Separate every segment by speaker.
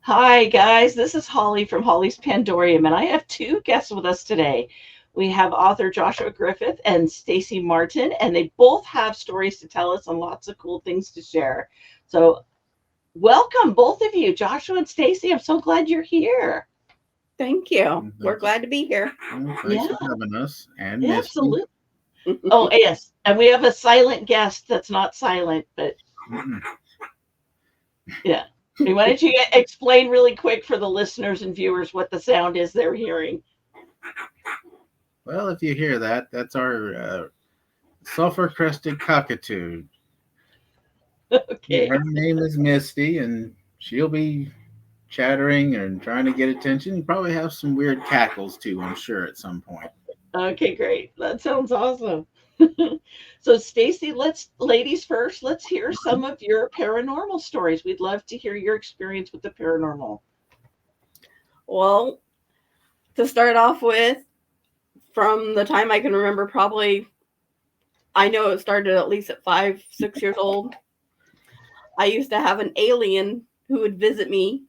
Speaker 1: Hi, guys. This is Holly from Holly's Pandorium, and I have two guests with us today. We have author Joshua Griffith and Stacie Martin, and they both have stories to tell us and lots of cool things to share. So, welcome, both of you, Joshua and Stacie. I'm so glad you're here.
Speaker 2: Thank you. We're glad to be here.
Speaker 3: Thanks
Speaker 1: Yeah,
Speaker 3: for having us and Misty.
Speaker 1: absolutely. Oh, yes. And we have a silent guest that's not silent, but
Speaker 3: Mm.
Speaker 1: yeah. Why don't you explain really quick for the listeners and viewers what the sound is they're hearing?
Speaker 3: Well, if you hear that, that's our sulfur-crested cockatoo.
Speaker 1: Okay.
Speaker 3: Her name is Misty, and she'll be chattering and trying to get attention. You probably have some weird cackles too, I'm sure, at some point.
Speaker 1: Okay, great. That sounds awesome. So, Stacie, ladies first, let's hear some of your paranormal stories. We'd love to hear your experience with the paranormal.
Speaker 2: Well, to start off with, from the time I can remember, probably, I know it started at least at 5, 6 years old. I used to have an alien who would visit me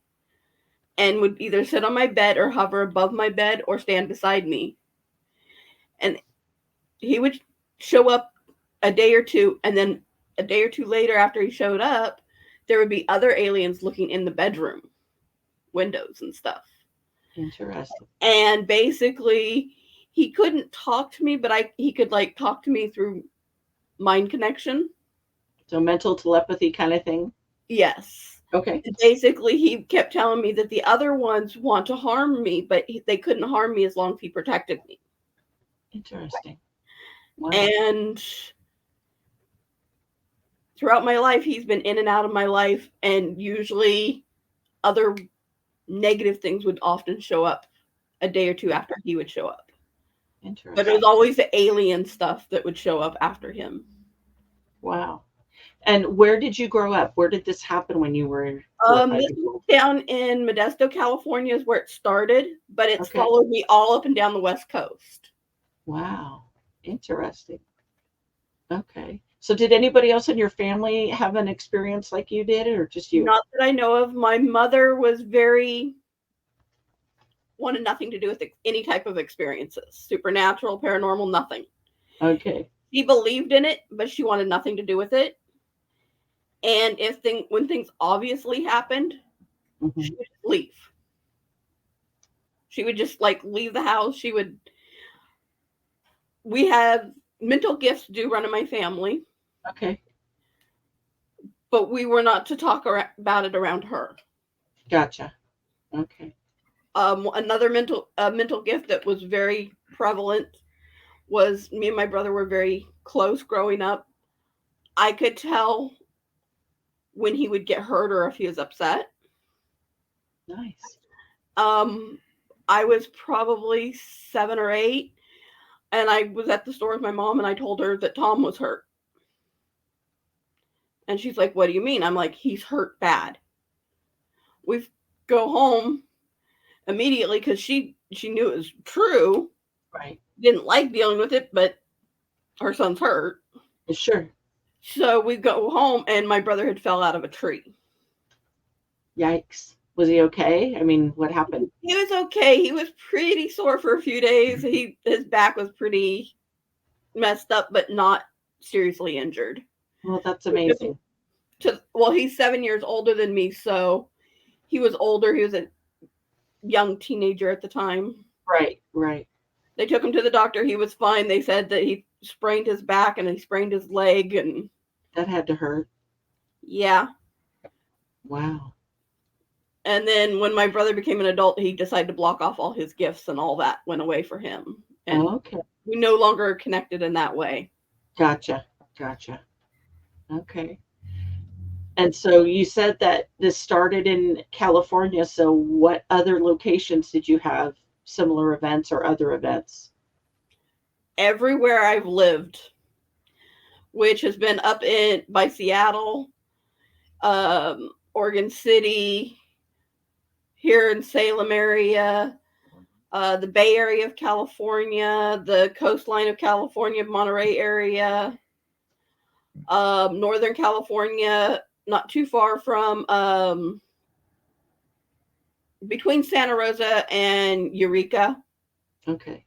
Speaker 2: and would either sit on my bed or hover above my bed or stand beside me. And he would show up a day or two, and then a day or two later, after he showed up, there would be other aliens looking in the bedroom windows and stuff.
Speaker 1: Interesting.
Speaker 2: And basically, he couldn't talk to me, but he could like talk to me through mind connection.
Speaker 1: So, mental telepathy kind of thing.
Speaker 2: Yes.
Speaker 1: Okay.
Speaker 2: And basically, he kept telling me that the other ones want to harm me, but they couldn't harm me as long as he protected me.
Speaker 1: Interesting. Wow.
Speaker 2: And throughout my life, he's been in and out of my life, and usually other negative things would often show up a day or two after he would show up.
Speaker 1: Interesting.
Speaker 2: But it was always the alien stuff that would show up after him.
Speaker 1: Wow. And where did you grow up? Where did this happen when you were 4 or 5
Speaker 2: This
Speaker 1: years
Speaker 2: is
Speaker 1: old?
Speaker 2: down in Modesto, California is where it started, but it's
Speaker 1: Okay.
Speaker 2: followed me all up and down the West Coast.
Speaker 1: Wow. Interesting. Okay. So, did anybody else in your family have an experience like you did, or just you?
Speaker 2: Not that I know of. My mother was wanted nothing to do with any type of experiences, supernatural, paranormal, nothing.
Speaker 1: Okay.
Speaker 2: She believed in it, but she wanted nothing to do with it. And when things obviously happened,
Speaker 1: Mhm.
Speaker 2: she would just leave. She would just like leave the house. We had mental gifts do run in my family,
Speaker 1: Okay.
Speaker 2: but we were not to talk about it around her.
Speaker 1: Gotcha. Okay.
Speaker 2: Another mental gift that was very prevalent was me and my brother were very close growing up. I could tell when he would get hurt or if he was upset.
Speaker 1: Nice.
Speaker 2: I was probably 7 or 8, and I was at the store with my mom, and I told her that Tom was hurt. And she's like, "What do you mean?" I'm like, "He's hurt bad." We go home immediately because she knew it was true.
Speaker 1: Right.
Speaker 2: Didn't like dealing with it, but her son's hurt.
Speaker 1: Sure.
Speaker 2: So we go home, and my brother had fell out of a tree.
Speaker 1: Yikes. Was he okay? I mean, what happened?
Speaker 2: He was okay. He was pretty sore for a few days. His back was pretty messed up, but not seriously injured.
Speaker 1: Well, that's amazing.
Speaker 2: Well, he's 7 years older than me, so he was older. He was a young teenager at the time.
Speaker 1: Right. Right.
Speaker 2: They took him to the doctor. He was fine. They said that he sprained his back and he sprained his leg, and
Speaker 1: That had to hurt.
Speaker 2: yeah.
Speaker 1: Wow.
Speaker 2: And then when my brother became an adult, he decided to block off all his gifts, and all that went away for him. And
Speaker 1: Okay.
Speaker 2: we no longer are connected in that way.
Speaker 1: Gotcha. Gotcha. Okay. And so you said that this started in California. So what other locations did you have similar events or other events?
Speaker 2: Everywhere I've lived, which has been up by Seattle, Oregon City, here in Salem area, the Bay Area of California, the coastline of California, Monterey area, Northern California, not too far from between Santa Rosa and Eureka.
Speaker 1: Okay.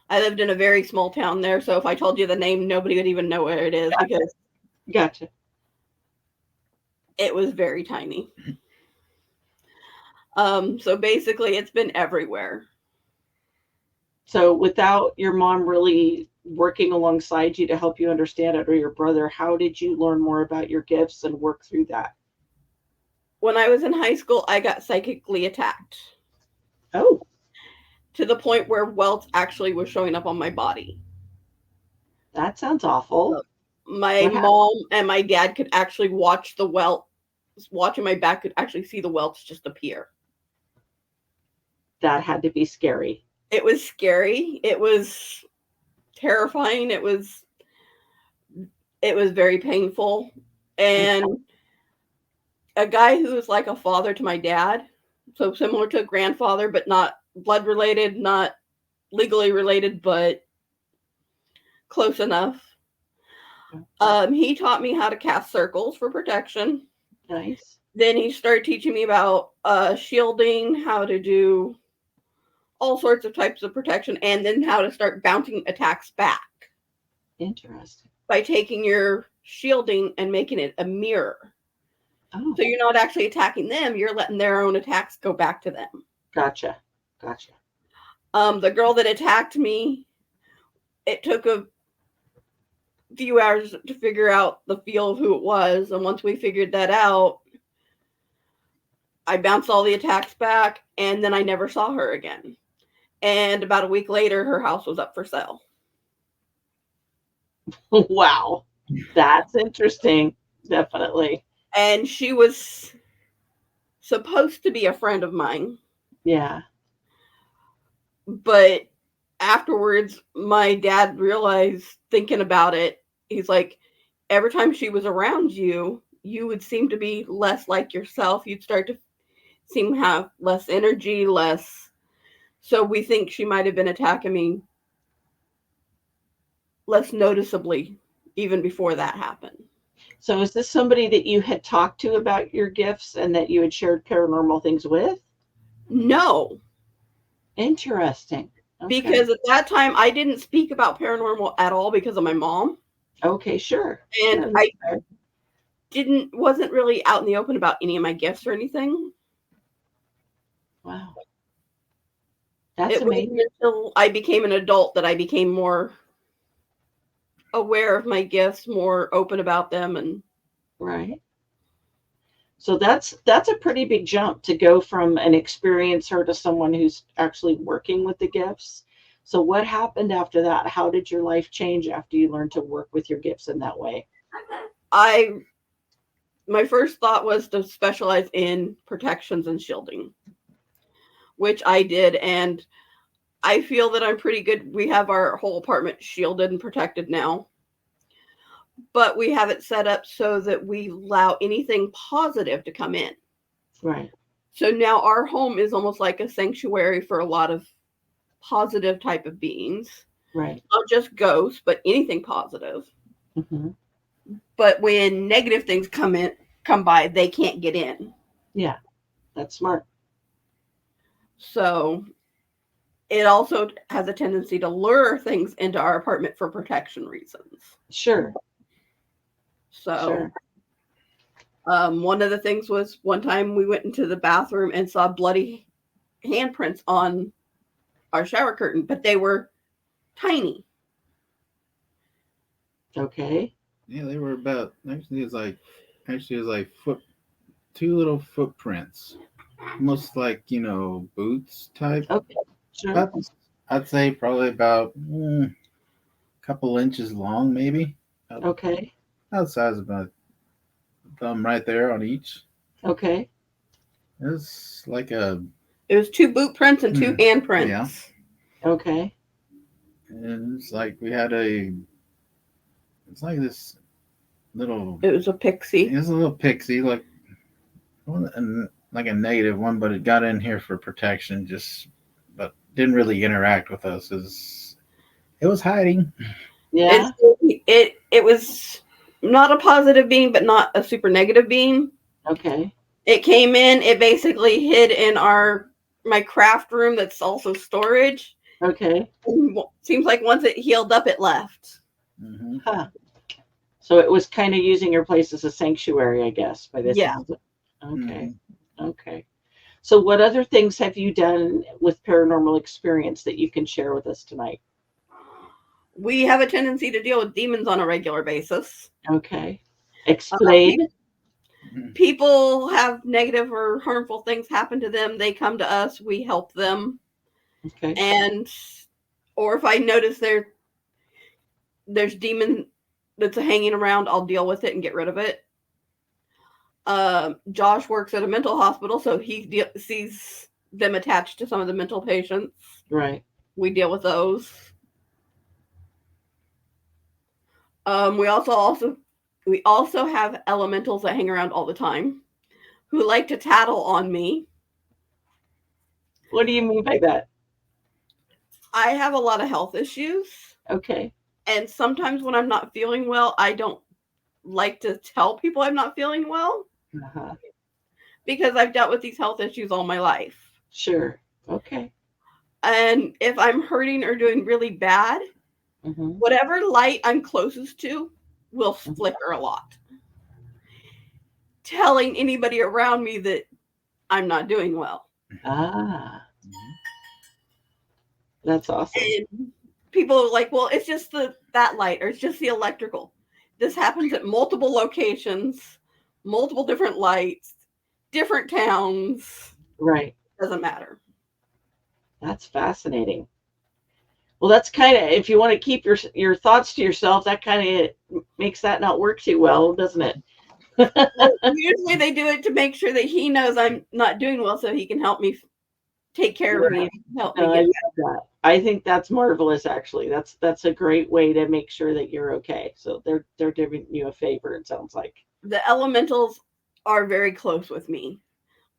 Speaker 2: I lived in a very small town there, so if I told you the name, nobody would even know where it is because
Speaker 1: Gotcha.
Speaker 2: it was very tiny. So basically, it's been everywhere.
Speaker 1: So without your mom really working alongside you to help you understand it, or your brother, how did you learn more about your gifts and work through that?
Speaker 2: When I was in high school, I got psychically attacked
Speaker 1: Oh,
Speaker 2: to the point where welts actually was showing up on my body.
Speaker 1: that sounds awful.
Speaker 2: My
Speaker 1: What happened?
Speaker 2: mom and my dad could actually watch the welt, watching my back, could actually see the welts just appear.
Speaker 1: That had to be scary.
Speaker 2: It was scary. It was terrifying. It was very painful. And a guy who was like a father to my dad, so similar to a grandfather, but not blood related, not legally related, but close enough. He taught me how to cast circles for protection.
Speaker 1: Nice.
Speaker 2: Then he started teaching me about shielding, how to do all sorts of types of protection, and then how to start bouncing attacks back
Speaker 1: Interesting.
Speaker 2: by taking your shielding and making it a mirror.
Speaker 1: Oh,
Speaker 2: So you're not actually attacking them, you're letting their own attacks go back to them.
Speaker 1: gotcha.
Speaker 2: The girl that attacked me, it took a few hours to figure out the feel of who it was. And once we figured that out, I bounced all the attacks back, and then I never saw her again. And about a week later, her house was up for sale.
Speaker 1: Wow. That's interesting. Definitely.
Speaker 2: And she was supposed to be a friend of mine.
Speaker 1: Yeah.
Speaker 2: But afterwards, my dad realized, thinking about it, he's like, every time she was around you, you would seem to be less like yourself. You'd start to seem to have less energy, less. So we think she might have been attacking me less noticeably even before that happened.
Speaker 1: So is this somebody that you had talked to about your gifts and that you had shared paranormal things with?
Speaker 2: No.
Speaker 1: Interesting. Okay.
Speaker 2: Because at that time, I didn't speak about paranormal at all because of my mom.
Speaker 1: Okay, sure.
Speaker 2: And
Speaker 1: Sure.
Speaker 2: I wasn't really out in the open about any of my gifts or anything.
Speaker 1: Wow. That's
Speaker 2: It wasn't
Speaker 1: amazing.
Speaker 2: until I became an adult that I became more aware of my gifts, more open about them. And
Speaker 1: Right. So that's a pretty big jump to go from an experiencer to someone who's actually working with the gifts. So what happened after that? How did your life change after you learned to work with your gifts in that way?
Speaker 2: My first thought was to specialize in protections and shielding, which I did. And I feel that I'm pretty good. We have our whole apartment shielded and protected now, but we have it set up so that we allow anything positive to come in.
Speaker 1: Right.
Speaker 2: So now our home is almost like a sanctuary for a lot of positive type of beings.
Speaker 1: Right.
Speaker 2: Not just ghosts, but anything positive.
Speaker 1: Mm-hmm.
Speaker 2: But when negative things come by, they can't get in.
Speaker 1: Yeah, that's smart.
Speaker 2: So it also has a tendency to lure things into our apartment for protection reasons.
Speaker 1: Sure.
Speaker 2: So one of the things was one time we went into the bathroom and saw bloody handprints on our shower curtain, but they were tiny.
Speaker 1: Okay.
Speaker 3: Yeah, they were about actually it was like two little footprints, almost like boots type.
Speaker 1: Okay. Sure.
Speaker 3: About, I'd say probably about a couple inches long, maybe.
Speaker 1: Okay.
Speaker 3: About the size of my thumb right there on each.
Speaker 1: Okay.
Speaker 3: It's like
Speaker 2: It was two boot prints and two hand prints.
Speaker 3: Yeah.
Speaker 1: Okay.
Speaker 3: And it's like it's like this little.
Speaker 2: It was a pixie.
Speaker 3: It's a little pixie, like a negative one, but it got in here for protection, but didn't really interact with us. It was hiding.
Speaker 1: Yeah.
Speaker 2: It was not a positive being, but not a super negative being.
Speaker 1: Okay.
Speaker 2: It came in, it basically hid in my craft room that's also storage.
Speaker 1: Okay.
Speaker 2: And seems like once it healed up, it left.
Speaker 3: Mm-hmm.
Speaker 1: Huh. So it was kind of using your place as a sanctuary, I guess, by this
Speaker 2: Yeah.
Speaker 1: sounds of it. Okay.
Speaker 3: Mm-hmm.
Speaker 1: Okay. So what other things have you done with paranormal experience that you can share with us tonight?
Speaker 2: We have a tendency to deal with demons on a regular basis.
Speaker 1: Okay. Explain.
Speaker 2: People have negative or harmful things happen to them. They come to us. We help them.
Speaker 1: Okay.
Speaker 2: And, or if I notice there's demon that's hanging around, I'll deal with it and get rid of it. Josh works at a mental hospital, so he sees them attached to some of the mental patients.
Speaker 1: Right.
Speaker 2: We deal with those. We also have elementals that hang around all the time who like to tattle on me.
Speaker 1: What do you mean by that?
Speaker 2: I have a lot of health issues.
Speaker 1: Okay.
Speaker 2: And sometimes when I'm not feeling well, I don't like to tell people I'm not feeling well
Speaker 1: Uh-huh.
Speaker 2: because I've dealt with these health issues all my life.
Speaker 1: Sure. Okay.
Speaker 2: And if I'm hurting or doing really bad, whatever light I'm closest to will flicker a lot, telling anybody around me that I'm not doing well.
Speaker 1: Ah. That's awesome.
Speaker 2: And people are like, well, it's just that light or it's just the electrical. This happens at multiple locations, multiple different lights, different towns.
Speaker 1: Right.
Speaker 2: Doesn't matter.
Speaker 1: That's fascinating. Well, that's kind of, if you want to keep your thoughts to yourself, that kind of makes that not work too well, doesn't it?
Speaker 2: Well, usually they do it to make sure that he knows I'm not doing well so he can help me take care of me and help me
Speaker 1: No,
Speaker 2: get
Speaker 1: I love that. I think that's marvelous. Actually, that's a great way to make sure that you're okay. So they're doing you a favor. It sounds like
Speaker 2: the elementals are very close with me.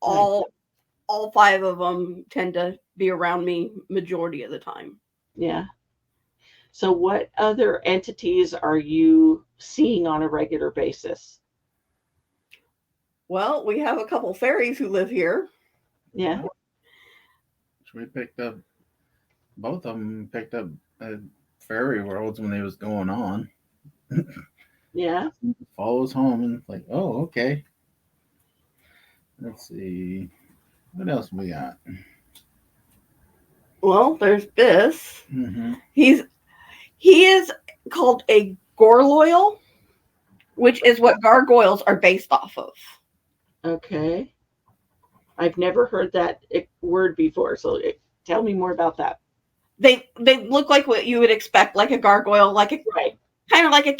Speaker 1: Right.
Speaker 2: All 5 of them tend to be around me majority of the time.
Speaker 1: Yeah. So what other entities are you seeing on a regular basis?
Speaker 2: Well, we have a couple fairies who live here.
Speaker 1: Yeah.
Speaker 3: We picked up, both of them picked up fairy worlds when they was going on.
Speaker 1: Yeah.
Speaker 3: Follows home and it's like, oh, okay. Let's see. What else we got?
Speaker 2: Well, there's this.
Speaker 3: Mm-hmm.
Speaker 2: He is called a gorloil, which is what gargoyles are based off of.
Speaker 1: Okay. I've never heard that word before, so tell me more about that.
Speaker 2: They look like what you would expect, like a gargoyle,
Speaker 1: Right.
Speaker 2: kind of like a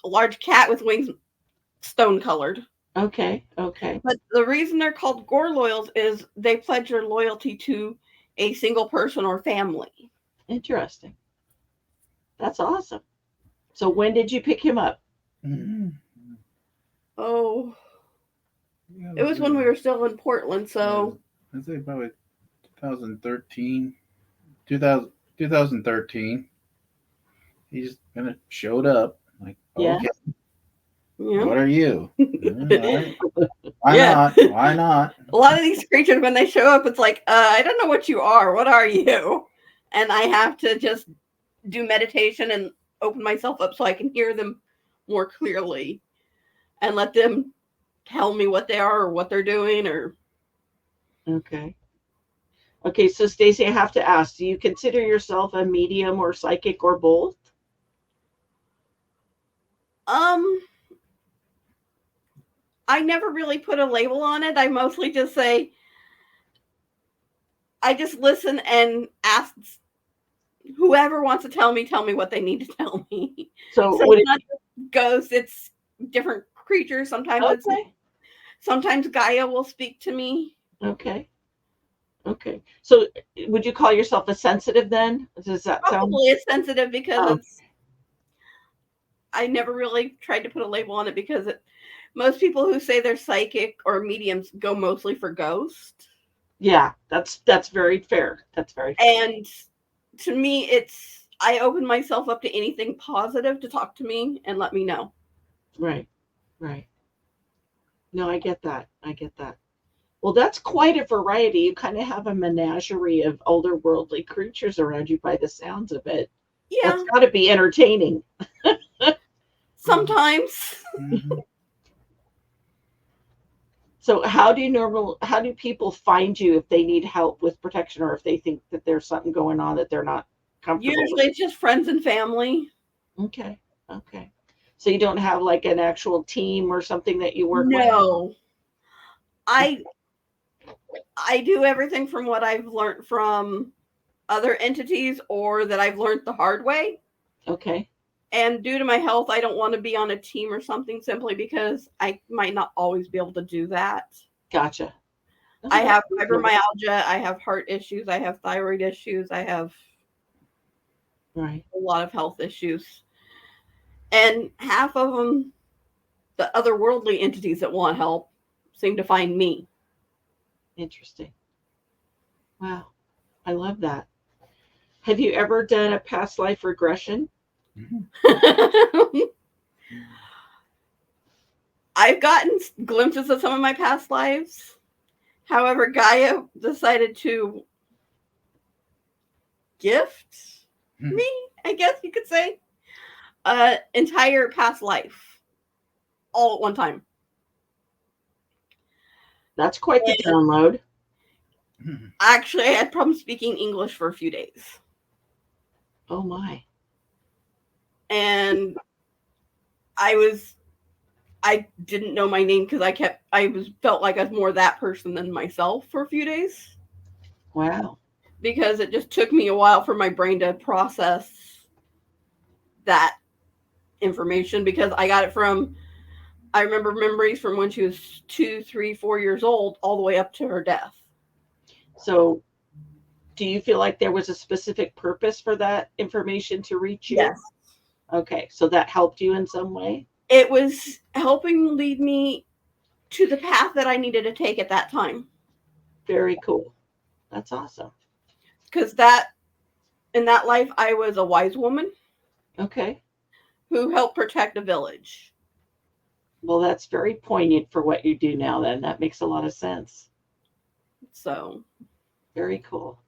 Speaker 2: large cat with wings, stone colored.
Speaker 1: Okay. Okay.
Speaker 2: But the reason they're called gorloils is they pledge their loyalty to a single person or family.
Speaker 1: Interesting. That's awesome. So when did you pick him up?
Speaker 3: Mm-hmm.
Speaker 2: Oh, it was when we were still in Portland, so
Speaker 3: I'd say probably 2013. 2013. He just kind of showed up. Like,
Speaker 1: Yeah.
Speaker 3: okay,
Speaker 2: yeah.
Speaker 3: what are you? All right. Why
Speaker 2: Yeah.
Speaker 3: not? Why not?
Speaker 2: A lot of these creatures, when they show up, it's like, I don't know what you are. What are you? And I have to just do meditation and open myself up so I can hear them more clearly and let them tell me what they are or what they're doing. Or
Speaker 1: Okay. Okay, so Stacie, I have to ask, do you consider yourself a medium or psychic or both?
Speaker 2: I never really put a label on it. I mostly just say, I just listen and ask whoever wants to tell me what they need to tell me.
Speaker 1: So
Speaker 2: it's not just ghosts, it's different creatures. Sometimes Gaia will speak to me.
Speaker 1: Okay. Okay. So would you call yourself a sensitive then? Does that
Speaker 2: Probably
Speaker 1: sound?
Speaker 2: is sensitive because I never really tried to put a label on it because most people who say they're psychic or mediums go mostly for ghosts.
Speaker 1: Yeah, that's very fair. That's very fair.
Speaker 2: And to me, I open myself up to anything positive to talk to me and let me know.
Speaker 1: Right. Right. No, I get that. I get that. Well, that's quite a variety. You kind of have a menagerie of otherworldly creatures around you by the sounds of it.
Speaker 2: Yeah,
Speaker 1: That's got to be entertaining.
Speaker 2: sometimes.
Speaker 3: Mhm.
Speaker 1: So, how do people find you if they need help with protection or if they think that there's something going on that they're not comfortable with?
Speaker 2: Usually it's just friends and family.
Speaker 1: Okay. Okay. So you don't have like an actual team or something that you work with?
Speaker 2: No. I I do everything from what I've learned from other entities or that I've learned the hard way.
Speaker 1: Okay.
Speaker 2: And due to my health, I don't want to be on a team or something simply because I might not always be able to do that.
Speaker 1: Gotcha. Oh,
Speaker 2: I
Speaker 1: that's
Speaker 2: have
Speaker 1: cool.
Speaker 2: fibromyalgia, I have heart issues, I have thyroid issues, I have
Speaker 1: Right.
Speaker 2: a lot of health issues. And half of them, the otherworldly entities that want help, seem to find me.
Speaker 1: Interesting. Wow. I love that. Have you ever done a past life regression?
Speaker 3: Mhm.
Speaker 2: I've gotten glimpses of some of my past lives. However, Gaia decided to gift me, I guess you could say, an entire past life all at one time.
Speaker 1: That's quite the
Speaker 2: And
Speaker 1: download.
Speaker 2: actually, I had problems speaking English for a few days.
Speaker 1: Oh my.
Speaker 2: And I didn't know my name because felt like I was more that person than myself for a few days
Speaker 1: Wow.
Speaker 2: because it just took me a while for my brain to process that information because I remember memories from when she was 2, 3, 4 years old all the way up to her death.
Speaker 1: So, do you feel like there was a specific purpose for that information to reach you?
Speaker 2: Yes.
Speaker 1: Okay. So that helped you in some way?
Speaker 2: It was helping lead me to the path that I needed to take at that time.
Speaker 1: Very cool. That's awesome.
Speaker 2: Because in that life, I was a wise woman
Speaker 1: Okay.
Speaker 2: who helped protect a village.
Speaker 1: Well, that's very poignant for what you do now, then. That makes a lot of sense.
Speaker 2: So
Speaker 1: Very cool.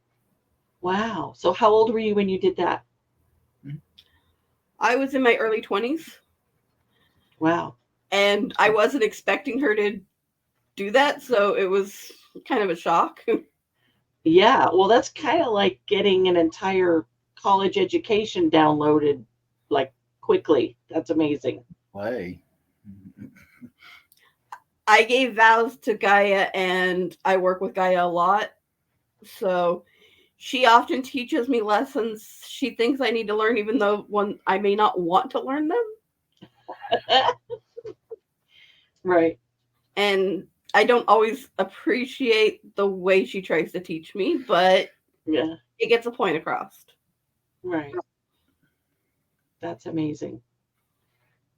Speaker 1: Wow. So, how old were you when you did that?
Speaker 2: I was in my early 20s
Speaker 1: Wow.
Speaker 2: and I wasn't expecting her to do that. So it was kind of a shock.
Speaker 1: Yeah. Well, that's kind of like getting an entire college education downloaded like quickly. That's amazing.
Speaker 3: Play.
Speaker 2: I gave vows to Gaia and I work with Gaia a lot. So she often teaches me lessons she thinks I need to learn, even though I may not want to learn them.
Speaker 1: Right.
Speaker 2: And I don't always appreciate the way she tries to teach me, but
Speaker 1: Yeah.
Speaker 2: it gets a point across.
Speaker 1: Right. That's amazing.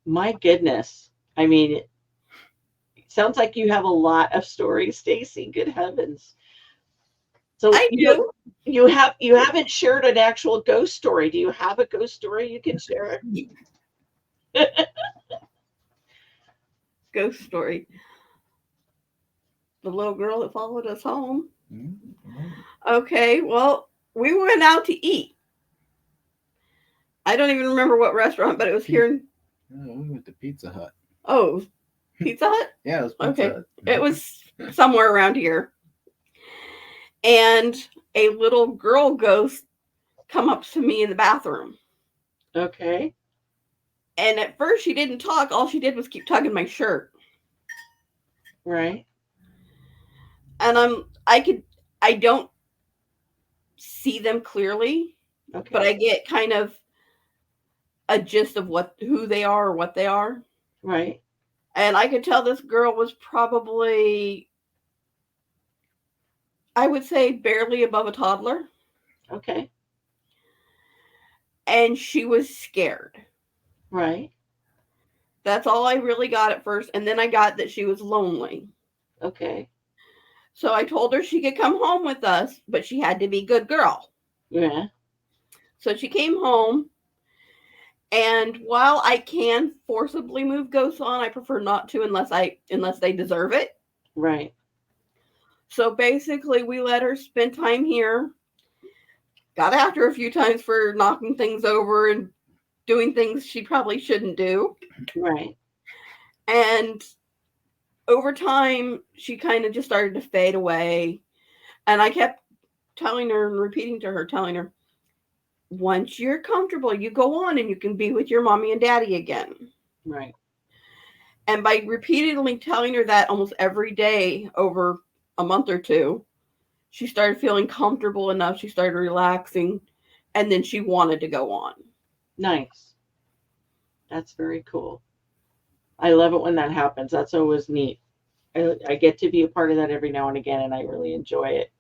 Speaker 1: My goodness. I mean, it sounds like you have a lot of stories, Stacie. Good heavens. So
Speaker 2: I do.
Speaker 1: you haven't shared an actual ghost story. Do you have a ghost story you can share?
Speaker 2: Ghost story. The little girl that followed us home. Okay, well, we went out to eat. I don't even remember what restaurant, but it was here in.
Speaker 3: Oh, we went to Pizza Hut.
Speaker 2: Oh, Pizza Hut?
Speaker 3: Yeah, it was Pizza
Speaker 2: Okay.
Speaker 3: Hut.
Speaker 2: It was somewhere around here. And a little girl ghost come up to me in the bathroom.
Speaker 1: Okay.
Speaker 2: And at first she didn't talk. All she did was keep tugging my shirt.
Speaker 1: Right.
Speaker 2: And I don't see them clearly,
Speaker 1: Okay.
Speaker 2: but I get kind of a gist of who they are or what they are.
Speaker 1: Right.
Speaker 2: And I could tell this girl was probably, I would say, barely above a toddler.
Speaker 1: Okay.
Speaker 2: And she was scared.
Speaker 1: Right.
Speaker 2: That's all I really got at first. And then I got that she was lonely.
Speaker 1: Okay.
Speaker 2: So I told her she could come home with us, but she had to be a good girl.
Speaker 1: Yeah.
Speaker 2: So she came home And while I can forcibly move ghosts on, I prefer not to unless they deserve it.
Speaker 1: Right.
Speaker 2: So basically, we let her spend time here. Got after her a few times for knocking things over and doing things she probably shouldn't do.
Speaker 1: Right.
Speaker 2: And over time, she kind of just started to fade away. And I kept telling her and repeating to her, telling her, once you're comfortable, you go on and you can be with your mommy and daddy again.
Speaker 1: Right.
Speaker 2: And by repeatedly telling her that almost every day over a month or two, she started feeling comfortable enough. She started relaxing. And then she wanted to go on.
Speaker 1: Nice. That's very cool. I love it when that happens. That's always neat. I get to be a part of that every now and again, and I really enjoy it.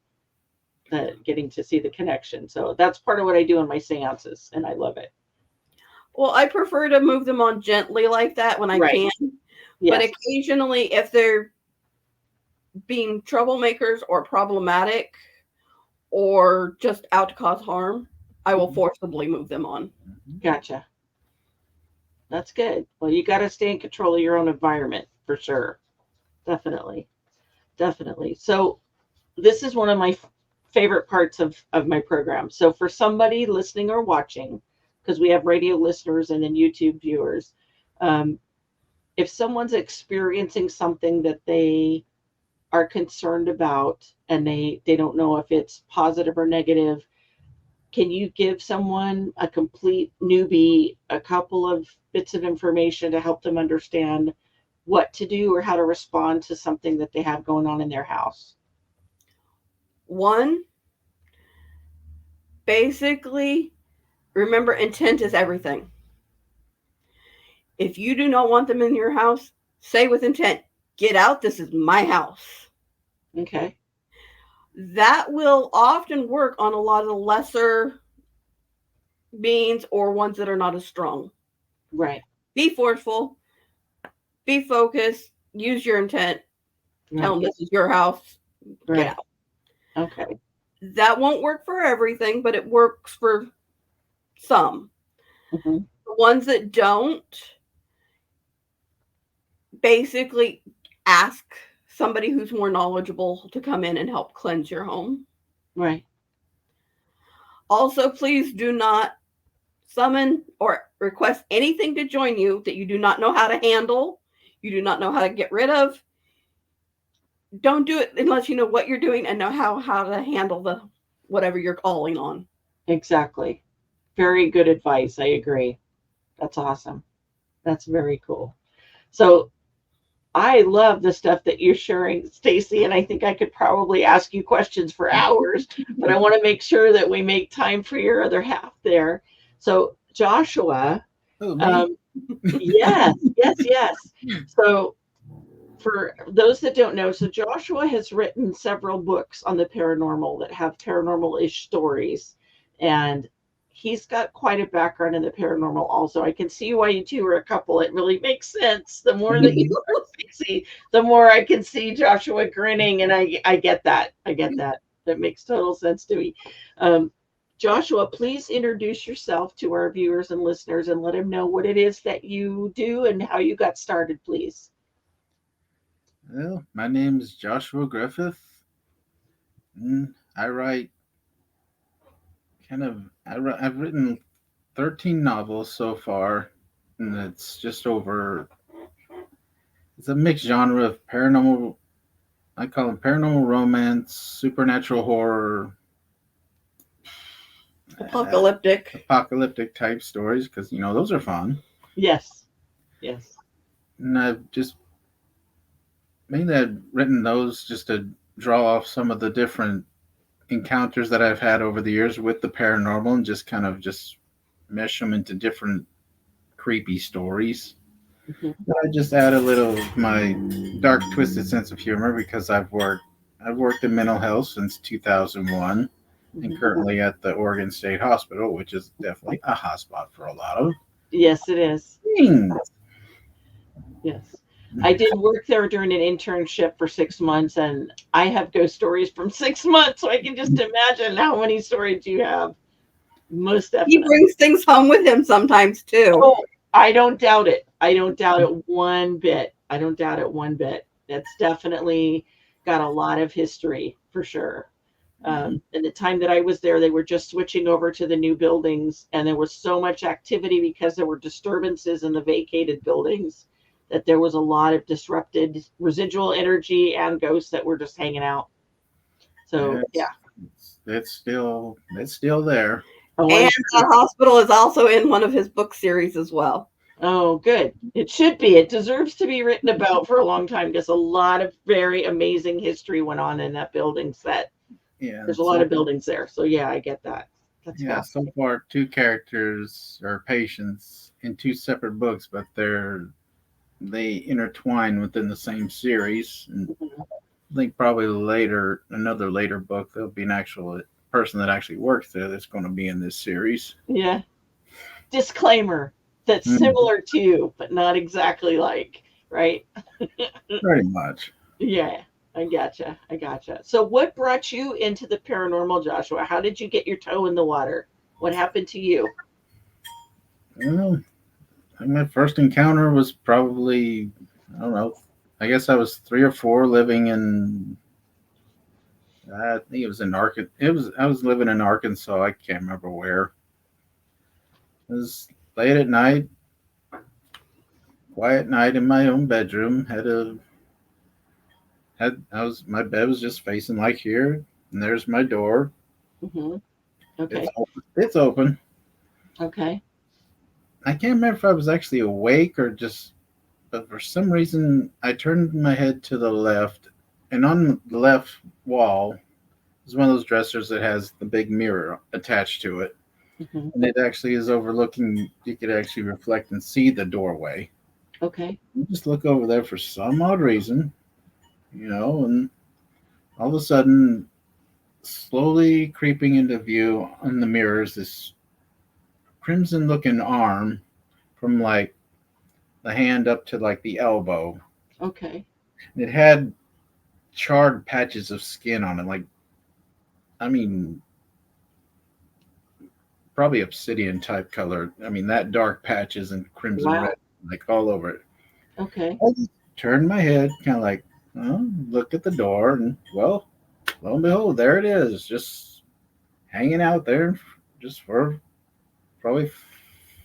Speaker 1: Getting to see the connection. So that's part of what I do in my seances, and I love it.
Speaker 2: Well, I prefer to move them on gently like that when I
Speaker 1: Right.
Speaker 2: can.
Speaker 1: Yes.
Speaker 2: But occasionally, if they're being troublemakers or problematic or just out to cause harm, I will forcibly move them on.
Speaker 1: Gotcha. That's good. Well, you got to stay in control of your own environment for sure. Definitely. Definitely. So this is one of my favorite parts of my program. So for somebody listening or watching, because we have radio listeners and then YouTube viewers, if someone's experiencing something that they are concerned about and they don't know if it's positive or negative, can you give someone, a complete newbie, a couple of bits of information to help them understand what to do or how to respond to something that they have going on in their house?
Speaker 2: One, basically, remember, intent is everything. If you do not want them in your house, say with intent, get out, this is my house.
Speaker 1: Okay.
Speaker 2: That will often work on a lot of the lesser beings or ones that are not as strong.
Speaker 1: Right.
Speaker 2: Be forceful, be focused, use your intent, tell them this is your house, get out.
Speaker 1: Okay.
Speaker 2: That won't work for everything, but it works for some.
Speaker 1: Mm-hmm.
Speaker 2: The ones that don't, basically ask somebody who's more knowledgeable to come in and help cleanse your home.
Speaker 1: Right.
Speaker 2: Also, please do not summon or request anything to join you that you do not know how to handle, you do not know how to get rid of. Don't do it unless you know what you're doing and know how to handle the whatever you're calling on.
Speaker 1: Exactly. Very good advice. I agree. That's awesome. That's very cool. So I love the stuff that you're sharing, Stacie, and I think I could probably ask you questions for hours, but I want to make sure that we make time for your other half there. So Joshua, yes. So for those that don't know, so Joshua has written several books on the paranormal that have paranormal-ish stories, and he's got quite a background in the paranormal also. I can see why you two are a couple. It really makes sense. The more that you see, the more I can see Joshua grinning, and I get that. That makes total sense to me. Joshua, please introduce yourself to our viewers and listeners and let them know what it is that you do and how you got started, please.
Speaker 3: Well, my name is Joshua Griffith. I write I've written 13 novels so far, and it's just over. It's a mixed genre of paranormal. I call them paranormal romance, supernatural horror,
Speaker 2: apocalyptic
Speaker 3: type stories, because those are fun.
Speaker 1: Yes.
Speaker 3: And I've just mainly I've written those just to draw off some of the different encounters that I've had over the years with the paranormal, and just kind of just mesh them into different creepy stories.
Speaker 1: Mm-hmm.
Speaker 3: I just add a little of my dark, twisted sense of humor, because I've worked in mental health since 2001, and currently at the Oregon State Hospital, which is definitely a hotspot for a lot of.
Speaker 1: Yes, it is.
Speaker 3: things.
Speaker 1: Yes. I did work there during an internship for 6 months, and I have ghost stories from 6 months, so I can just imagine how many stories you have. Most
Speaker 2: He
Speaker 1: definitely.
Speaker 2: brings things home with him sometimes too.
Speaker 1: Oh, I don't doubt it. I don't doubt it one bit. I don't doubt it one bit. That's definitely got a lot of history for sure. In the time that I was there, they were just switching over to the new buildings, and there was so much activity because there were disturbances in the vacated buildings that there was a lot of disrupted residual energy and ghosts that were just hanging out.
Speaker 3: Yeah,
Speaker 1: So yeah.
Speaker 3: it's still there.
Speaker 1: Oh, I'm
Speaker 2: And
Speaker 1: sure.
Speaker 2: that hospital is also in one of his book series as well.
Speaker 1: Oh, good. It should be. It deserves to be written about for a long time because a lot of very amazing history went on in that building set.
Speaker 3: Yeah,
Speaker 1: There's a lot of buildings there. So yeah, I get that. That's
Speaker 3: so
Speaker 1: fascinating.
Speaker 3: far two characters are patients in two separate books, but they intertwine within the same series. And
Speaker 1: Mhm.
Speaker 3: I think probably later, another later book, there'll be an actual person that actually works there that's going to be in this series.
Speaker 1: Yeah. Disclaimer that's
Speaker 3: Mhm.
Speaker 1: similar to, but not exactly like, right?
Speaker 3: Pretty much.
Speaker 1: Yeah, I gotcha. I gotcha. So, what brought you into the paranormal, Joshua? How did you get your toe in the water? What happened to you?
Speaker 3: Well, I think my first encounter was probably, I don't know, I guess I was 3 or 4 living in, I think it was in Arkansas. I was living in Arkansas. I can't remember where. It was late at night, quiet night in my own bedroom. My bed was just facing like here, and there's my door.
Speaker 1: Hmm.
Speaker 3: It's
Speaker 1: Okay.
Speaker 3: open. It's open.
Speaker 1: Okay.
Speaker 3: I can't remember if I was actually awake or just, but for some reason I turned my head to the left, and on the left wall is one of those dressers that has the big mirror attached to it,
Speaker 1: Hmm.
Speaker 3: and it actually is overlooking. You could actually reflect and see the doorway.
Speaker 1: Okay.
Speaker 3: You just look over there for some odd reason, and all of a sudden, slowly creeping into view on the mirrors, this crimson looking arm from like the hand up to like the elbow.
Speaker 1: Okay.
Speaker 3: It had charred patches of skin on it, like, I mean, probably obsidian type color. I mean, that dark patches and crimson red,
Speaker 1: Wow.
Speaker 3: like all over it.
Speaker 1: Okay.
Speaker 3: I just turned my head, kind of like, oh, look at the door, and well, lo and behold, there it is, just hanging out there, just for probably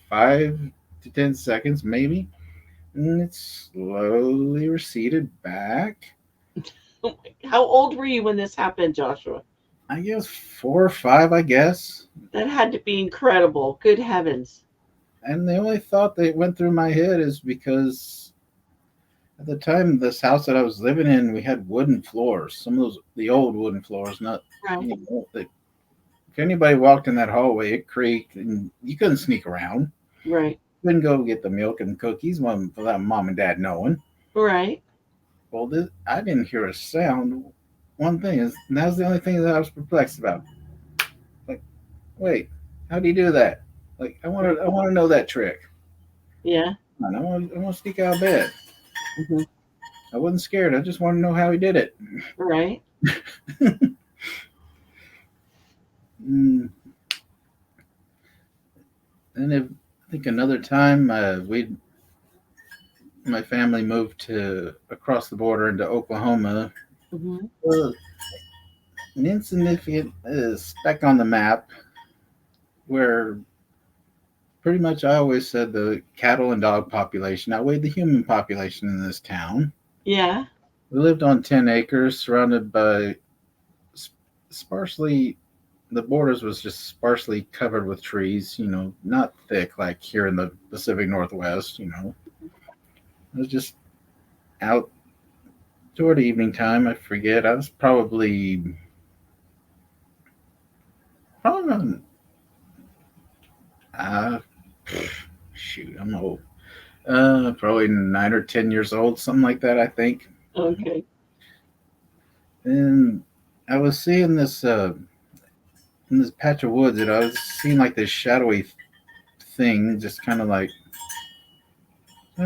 Speaker 3: 5 to 10 seconds, maybe. And it slowly receded back.
Speaker 1: Oh how old were you when this happened, Joshua?
Speaker 3: I guess 4 or 5, I guess.
Speaker 1: That had to be incredible. Good heavens.
Speaker 3: And the only thought that went through my head is because at the time, this house that I was living in, we had wooden floors. Some of those, the old wooden floors, not,
Speaker 1: Right.
Speaker 3: if anybody walked in that hallway, it creaked and you couldn't sneak around.
Speaker 1: Right.
Speaker 3: You couldn't go get the milk and cookies without mom and dad knowing.
Speaker 1: Right.
Speaker 3: Well, I didn't hear a sound. One thing is, and that was the only thing that I was perplexed about. Like, wait, how do you do that? Like, I want to know that trick.
Speaker 1: Yeah.
Speaker 3: I want to sneak out of bed.
Speaker 1: Hmm.
Speaker 3: I wasn't scared. I just want to know how he did it.
Speaker 1: Right.
Speaker 3: Mm, and I think another time my family moved to across the border into Oklahoma.
Speaker 1: Hmm.
Speaker 3: Well, an insignificant speck on the map where pretty much I always said the cattle and dog population outweighed the human population in this town.
Speaker 1: Yeah.
Speaker 3: We lived on 10 acres surrounded by sparsely, the borders was just sparsely covered with trees, not thick like here in the Pacific Northwest. It was just out toward evening time. I forget. I was probably uh, shoot, I'm old. Probably 9 or 10 years old, something like that, I think.
Speaker 1: Okay.
Speaker 3: And I was seeing this in this patch of woods, and I was seeing like this shadowy thing, just kind of like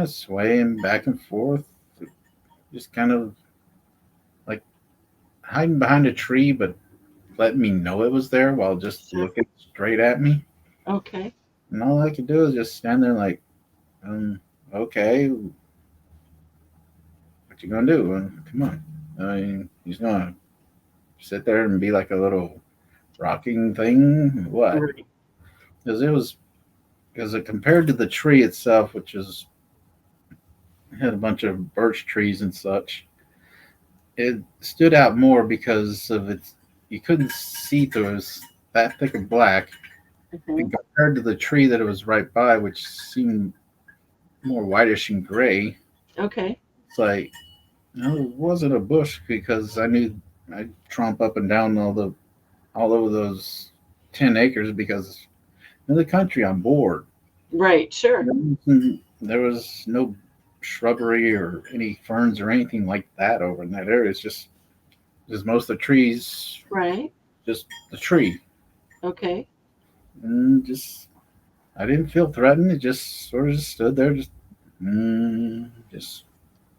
Speaker 3: swaying back and forth, just kind of like hiding behind a tree, but let me know it was there while just
Speaker 1: Sure.
Speaker 3: looking straight at me.
Speaker 1: Okay.
Speaker 3: And all I could do is just stand there like, okay, what you gonna do? Come on. I mean, he's gonna sit there and be like a little rocking thing? What?
Speaker 1: Right.
Speaker 3: Because it compared to the tree itself, which is had a bunch of birch trees and such, it stood out more because of its. You couldn't see through it. Was that thick of black,
Speaker 1: Mhm.
Speaker 3: and compared to the tree that it was right by, which seemed more whitish and gray.
Speaker 1: Okay.
Speaker 3: It's like, no, it wasn't a bush because I knew I'd tromp up and down all over those 10 acres because in the country I'm bored.
Speaker 1: Right. Sure.
Speaker 3: There was no shrubbery or any ferns or anything like that over in that area. It's just most of the trees,
Speaker 1: Right.
Speaker 3: just the tree,
Speaker 1: Okay.
Speaker 3: and just I didn't feel threatened. It just sort of just stood there, just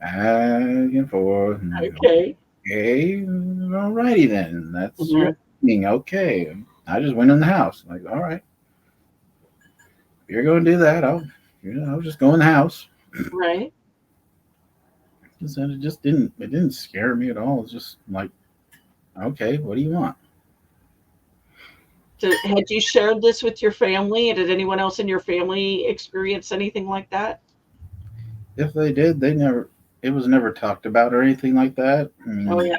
Speaker 3: back and forth.
Speaker 1: Okay.
Speaker 3: Okay, alrighty then. That's your
Speaker 1: Mhm.
Speaker 3: thing. Okay, I just went in the house. Like, all right, if you're going to do that, I'll just go in the house.
Speaker 1: Right.
Speaker 3: And it didn't scare me at all. It's just like, okay, what do you want?
Speaker 1: So, had you shared this with your family? Did anyone else in your family experience anything like that?
Speaker 3: If they did, it was never talked about or anything like that. I
Speaker 1: Oh
Speaker 3: mean,
Speaker 1: yeah.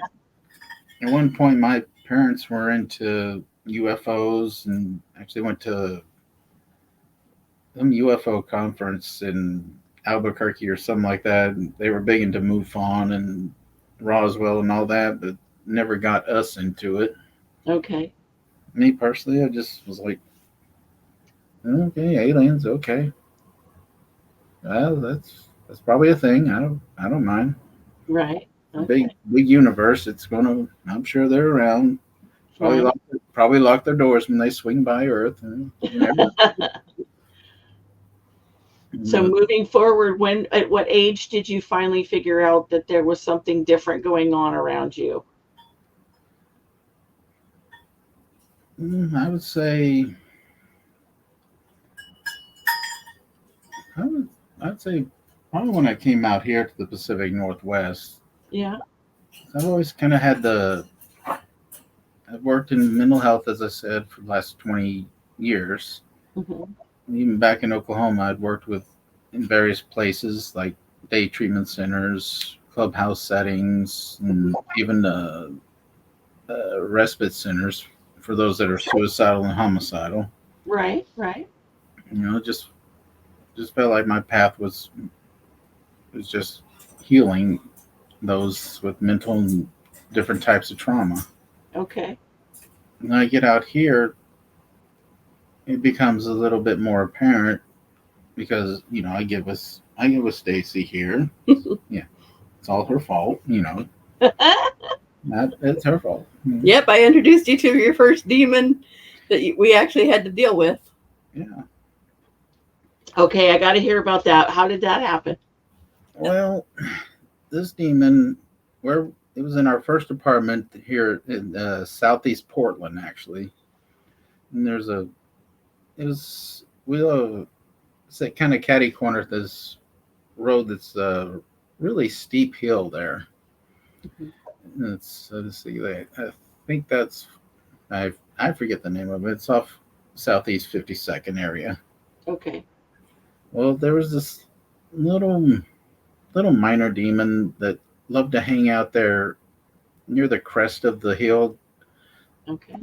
Speaker 3: at one point, my parents were into UFOs and actually went to some UFO conference in Albuquerque or something like that. And they were big into MUFON and Roswell and all that, but never got us into it.
Speaker 1: Okay.
Speaker 3: Me personally, I just was like, okay, aliens, okay. Well, that's probably a thing. I don't mind.
Speaker 1: Right.
Speaker 3: A big
Speaker 1: Okay.
Speaker 3: big universe. It's gonna. I'm sure they're around. Probably
Speaker 1: Right.
Speaker 3: lock their doors when they swing by Earth. And you never
Speaker 1: So
Speaker 3: know.
Speaker 1: moving forward, when at what age did you finally figure out that there was something different going on around you?
Speaker 3: I would say. I would. I'd say probably when I came out here to the Pacific Northwest.
Speaker 1: Yeah.
Speaker 3: I've always kind of had the. I've worked in mental health, as I said, for the last 20 years.
Speaker 1: Hmm.
Speaker 3: Even back in Oklahoma, I'd worked with in various places like day treatment centers, clubhouse settings, and even respite centers for those that are suicidal and homicidal.
Speaker 1: Right. Right.
Speaker 3: Just felt like my path was just healing those with mental and different types of trauma.
Speaker 1: Okay.
Speaker 3: When I get out here, it becomes a little bit more apparent because I give with Stacie here. Yeah, it's all her fault. It's her fault.
Speaker 2: Yep, I introduced you to your first demon that we actually had to deal with.
Speaker 3: Yeah.
Speaker 1: Okay. I got to hear about that. How did that happen?
Speaker 3: Well, this demon, where it was in our first apartment here in southeast Portland, actually. And it was we live it's a kind of catty corner at this road that's really steep hill there.
Speaker 1: Mhm.
Speaker 3: And it's let's see, I think I forget the name of it. It's off Southeast 52nd area.
Speaker 1: Okay.
Speaker 3: Well, there was this little minor demon that loved to hang out there near the crest of the hill.
Speaker 1: Okay.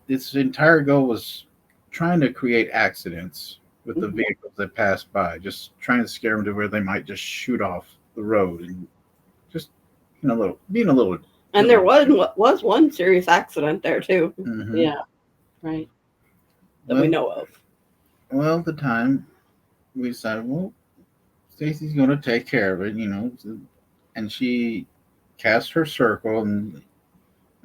Speaker 3: Its entire goal was trying to create accidents with the
Speaker 1: Mhm.
Speaker 3: vehicles that passed by, just trying to scare them to where they might just shoot off the road and just being a little.
Speaker 2: And there was one serious accident there too
Speaker 3: Mm-hmm.
Speaker 1: Yeah. Right.
Speaker 2: that we
Speaker 3: Well,
Speaker 2: know of.
Speaker 3: well, at the time we decided, well, Stacey's going to take care of it. And she cast her circle and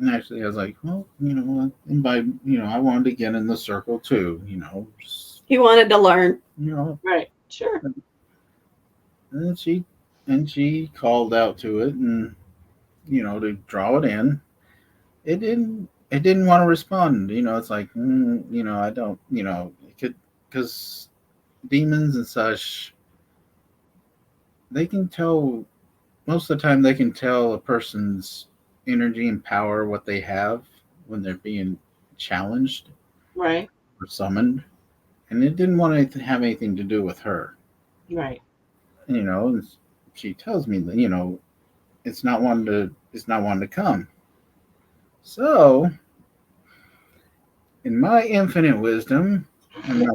Speaker 3: actually, I was like, well, and I wanted to get in the circle too,
Speaker 2: He wanted to learn.
Speaker 3: you know,
Speaker 1: Right. Sure.
Speaker 3: and she called out to it and, to draw it in. It didn't, it didn't want to respond. It's like, I don't, it could, because demons and such, they can tell, most of the time, they can tell a person's energy and power, what they have when they're being challenged
Speaker 1: Right.
Speaker 3: or summoned. And it didn't want to have anything to do with her.
Speaker 1: Right.
Speaker 3: And she tells me that, it's not wanting to come. So, in my infinite wisdom and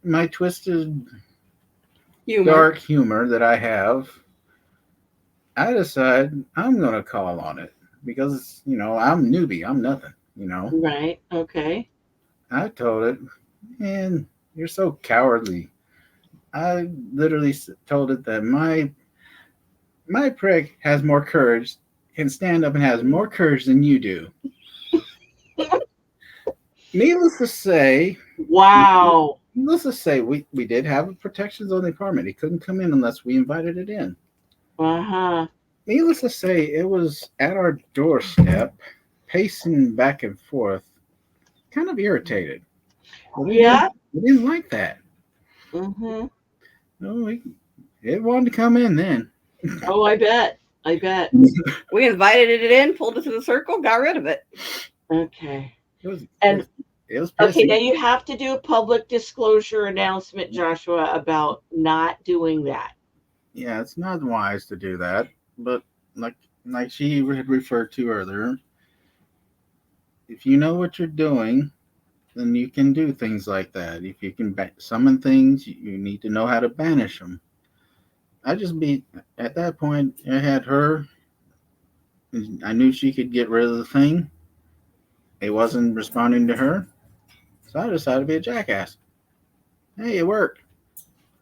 Speaker 3: my twisted
Speaker 2: Humor.
Speaker 3: dark humor that I have, I decide I'm going to call on it because, I'm newbie. I'm nothing.
Speaker 1: Right. Okay.
Speaker 3: I told it, man, you're so cowardly. I literally told it that my prick has more courage, can stand up and has more courage than you do. Needless to say,
Speaker 1: Wow.
Speaker 3: we did have a protections on the apartment. He couldn't come in unless we invited it in.
Speaker 1: Uh-huh.
Speaker 3: Needless to say, it was at our doorstep, pacing back and forth, kind of irritated. But
Speaker 1: Yeah.
Speaker 3: we didn't like that.
Speaker 1: Mm-hmm.
Speaker 3: No, it wanted to come in then.
Speaker 1: Oh, I bet. I bet.
Speaker 2: We invited it in, pulled it to the circle, got rid of it.
Speaker 1: Okay.
Speaker 3: And it was pissy.
Speaker 1: Okay, now you have to do a public disclosure announcement, Joshua, about not doing that.
Speaker 3: Yeah, it's not wise to do that, but like she had referred to earlier, if you know what you're doing, then you can do things like that. If you can summon things, you need to know how to banish them. At that point, I had her. I knew she could get rid of the thing. It wasn't responding to her, so I decided to be a jackass. Hey, it worked.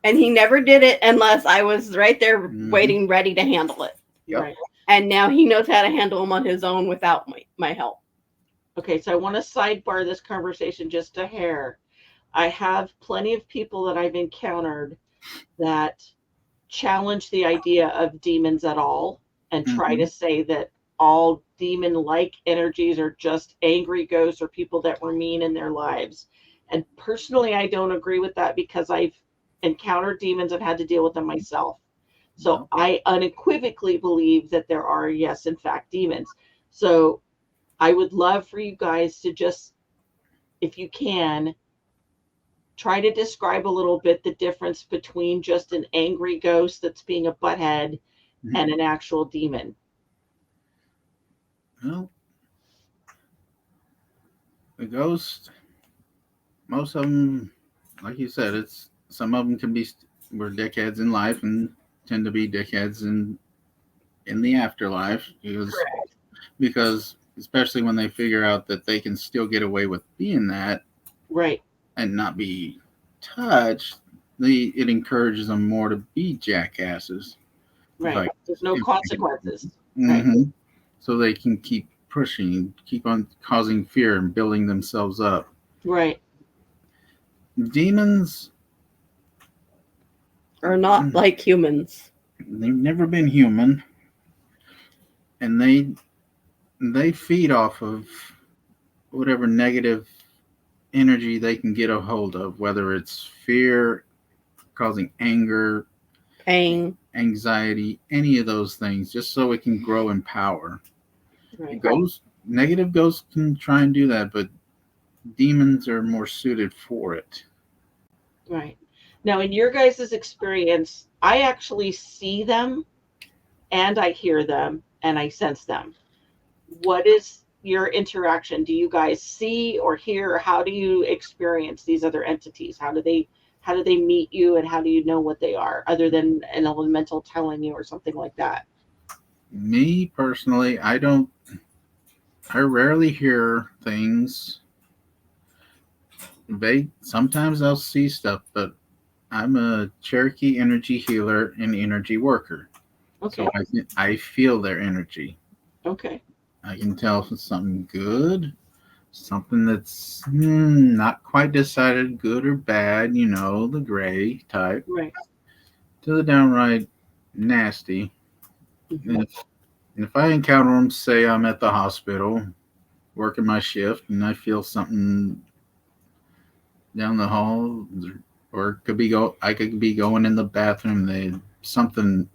Speaker 2: And he never did it unless I was right there waiting, ready to handle it.
Speaker 3: Yep.
Speaker 1: Right.
Speaker 2: And now he knows how to handle them on his own without my help.
Speaker 1: Okay, so I want to sidebar this conversation just a hair. I have plenty of people that I've encountered that challenge the idea of demons at all and try to say that all demon-like energies are just angry ghosts or people that were mean in their lives. And personally, I don't agree with that because I've encountered demons and had to deal with them myself. So I unequivocally believe that there are, yes, in fact, demons. So I would love for you guys to just, if you can, try to describe a little bit the difference between just an angry ghost that's being a butthead and an actual demon.
Speaker 3: Well, the ghost, most of them, like you said, some of them can be were dickheads in life and tend to be dickheads in the afterlife because especially when they figure out that they can still get away with being that,
Speaker 1: right,
Speaker 3: and not be touched, it encourages them more to be jackasses.
Speaker 1: Right.
Speaker 3: Like,
Speaker 1: there's no consequences.
Speaker 3: Mm-hmm. Right. So they can keep pushing, keep on causing fear and building themselves up.
Speaker 1: Right.
Speaker 3: Demons
Speaker 2: are not like humans.
Speaker 3: They've never been human, and they feed off of whatever negative energy they can get a hold of, whether it's fear, causing anger,
Speaker 2: pain,
Speaker 3: anxiety, any of those things, just so it can grow in power.
Speaker 1: Right.
Speaker 3: Negative ghosts can try and do that, but demons are more suited for it.
Speaker 1: Right. Now, in your guys' experience, I actually see them and I hear them and I sense them. What is your interaction? Do you guys see or hear, or how do you experience these other entities? How do they meet you, and how do you know what they are, other than an elemental telling you or something like that?
Speaker 3: Me personally, I rarely hear things. Sometimes I'll see stuff, but I'm a Cherokee energy healer and energy worker.
Speaker 1: Okay.
Speaker 3: So I feel their energy.
Speaker 1: Okay.
Speaker 3: I can tell if it's something good, something that's not quite decided good or bad, the gray type,
Speaker 1: right,
Speaker 3: to the downright nasty.
Speaker 1: Mm-hmm.
Speaker 3: And if I encounter them, say I'm at the hospital, working my shift and I feel something down the hall, or it could be I could be going in the bathroom. Something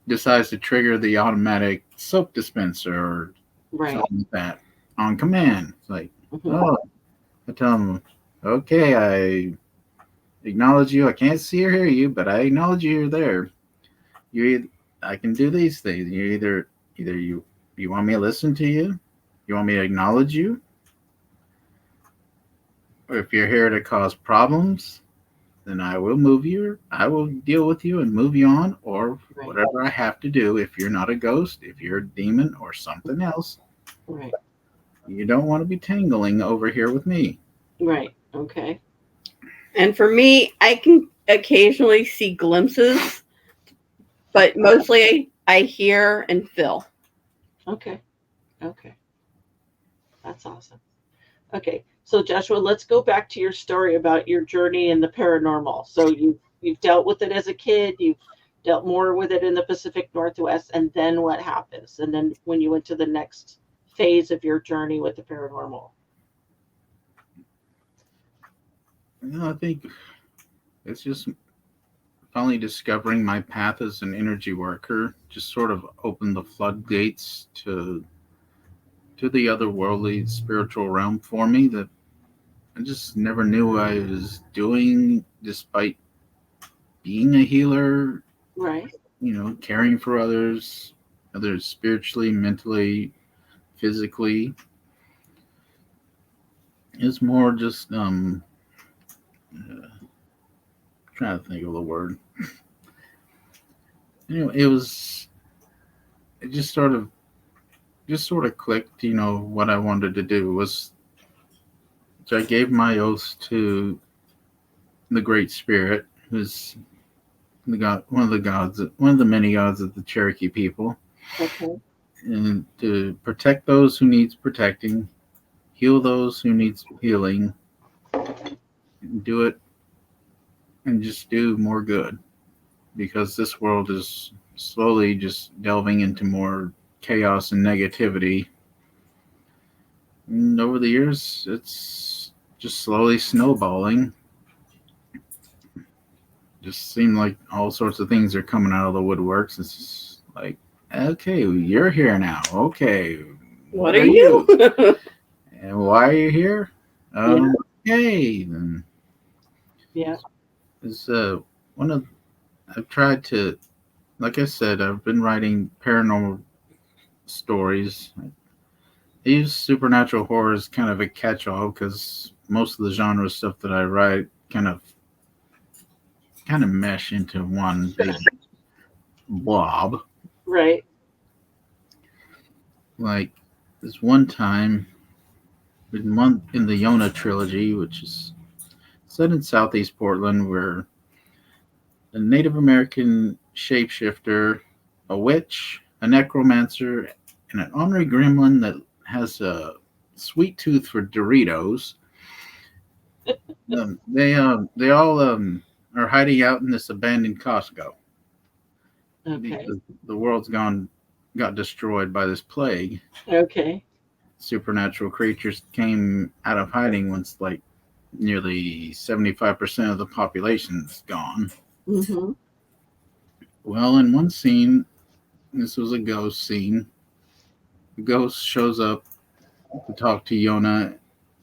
Speaker 3: decides to trigger the automatic soap dispenser or
Speaker 1: Right.
Speaker 3: something like that on command. It's like,
Speaker 1: Mhm.
Speaker 3: oh, I tell them, okay, I acknowledge you. I can't see or hear you, but I acknowledge you're there. I can do these things. You either you want me to listen to you, you want me to acknowledge you, or if you're here to cause problems, then I will move you. I will deal with you and move you on, or
Speaker 1: Right.
Speaker 3: whatever I have to do. If you're not a ghost, if you're a demon or something else,
Speaker 1: Right.
Speaker 3: you don't want to be tangling over here with me.
Speaker 1: Right. Okay.
Speaker 2: And for me, I can occasionally see glimpses, but mostly I hear and feel.
Speaker 1: Okay. Okay. That's awesome. Okay. So Joshua, let's go back to your story about your journey in the paranormal. So you've dealt with it as a kid, you've dealt more with it in the Pacific Northwest, and then what happens? And then when you went to the next phase of your journey with the paranormal.
Speaker 3: I think it's just finally discovering my path as an energy worker. Just sort of opened the floodgates to the otherworldly spiritual realm for me that I just never knew I was doing, despite being a healer,
Speaker 1: Right.
Speaker 3: caring for others spiritually, mentally, physically. It's more just trying to think of the word. It just sort of clicked. What I wanted to do was, so I gave my oath to the Great Spirit, who's the god, one of the many gods of the Cherokee people,
Speaker 1: Okay.
Speaker 3: and to protect those who needs protecting, heal those who needs healing, and do it, and just do more good, because this world is slowly just delving into more chaos and negativity. And over the years, it's just slowly snowballing. Just seemed like all sorts of things are coming out of the woodworks. It's just like, okay, you're here now. Okay,
Speaker 2: What are you?
Speaker 3: and why are you here?
Speaker 1: Yeah.
Speaker 3: Okay, then
Speaker 1: Yeah.
Speaker 3: it's one of I've tried to, like I said, I've been writing paranormal stories. I use supernatural horror as kind of a catch-all because most of the genre stuff that I write kind of mesh into one big blob.
Speaker 1: Right.
Speaker 3: Like this one time in the Yona trilogy, which is set in southeast Portland, where a Native American shapeshifter, a witch, a necromancer, and an ornery gremlin that has a sweet tooth for Doritos. They all are hiding out in this abandoned Costco
Speaker 1: Okay.
Speaker 3: because the world's got destroyed by this plague.
Speaker 1: Okay.
Speaker 3: Supernatural creatures came out of hiding once like nearly 75% of the population is gone.
Speaker 1: Mm-hmm.
Speaker 3: Well, in one scene, this was a ghost scene. The ghost shows up to talk to Yona,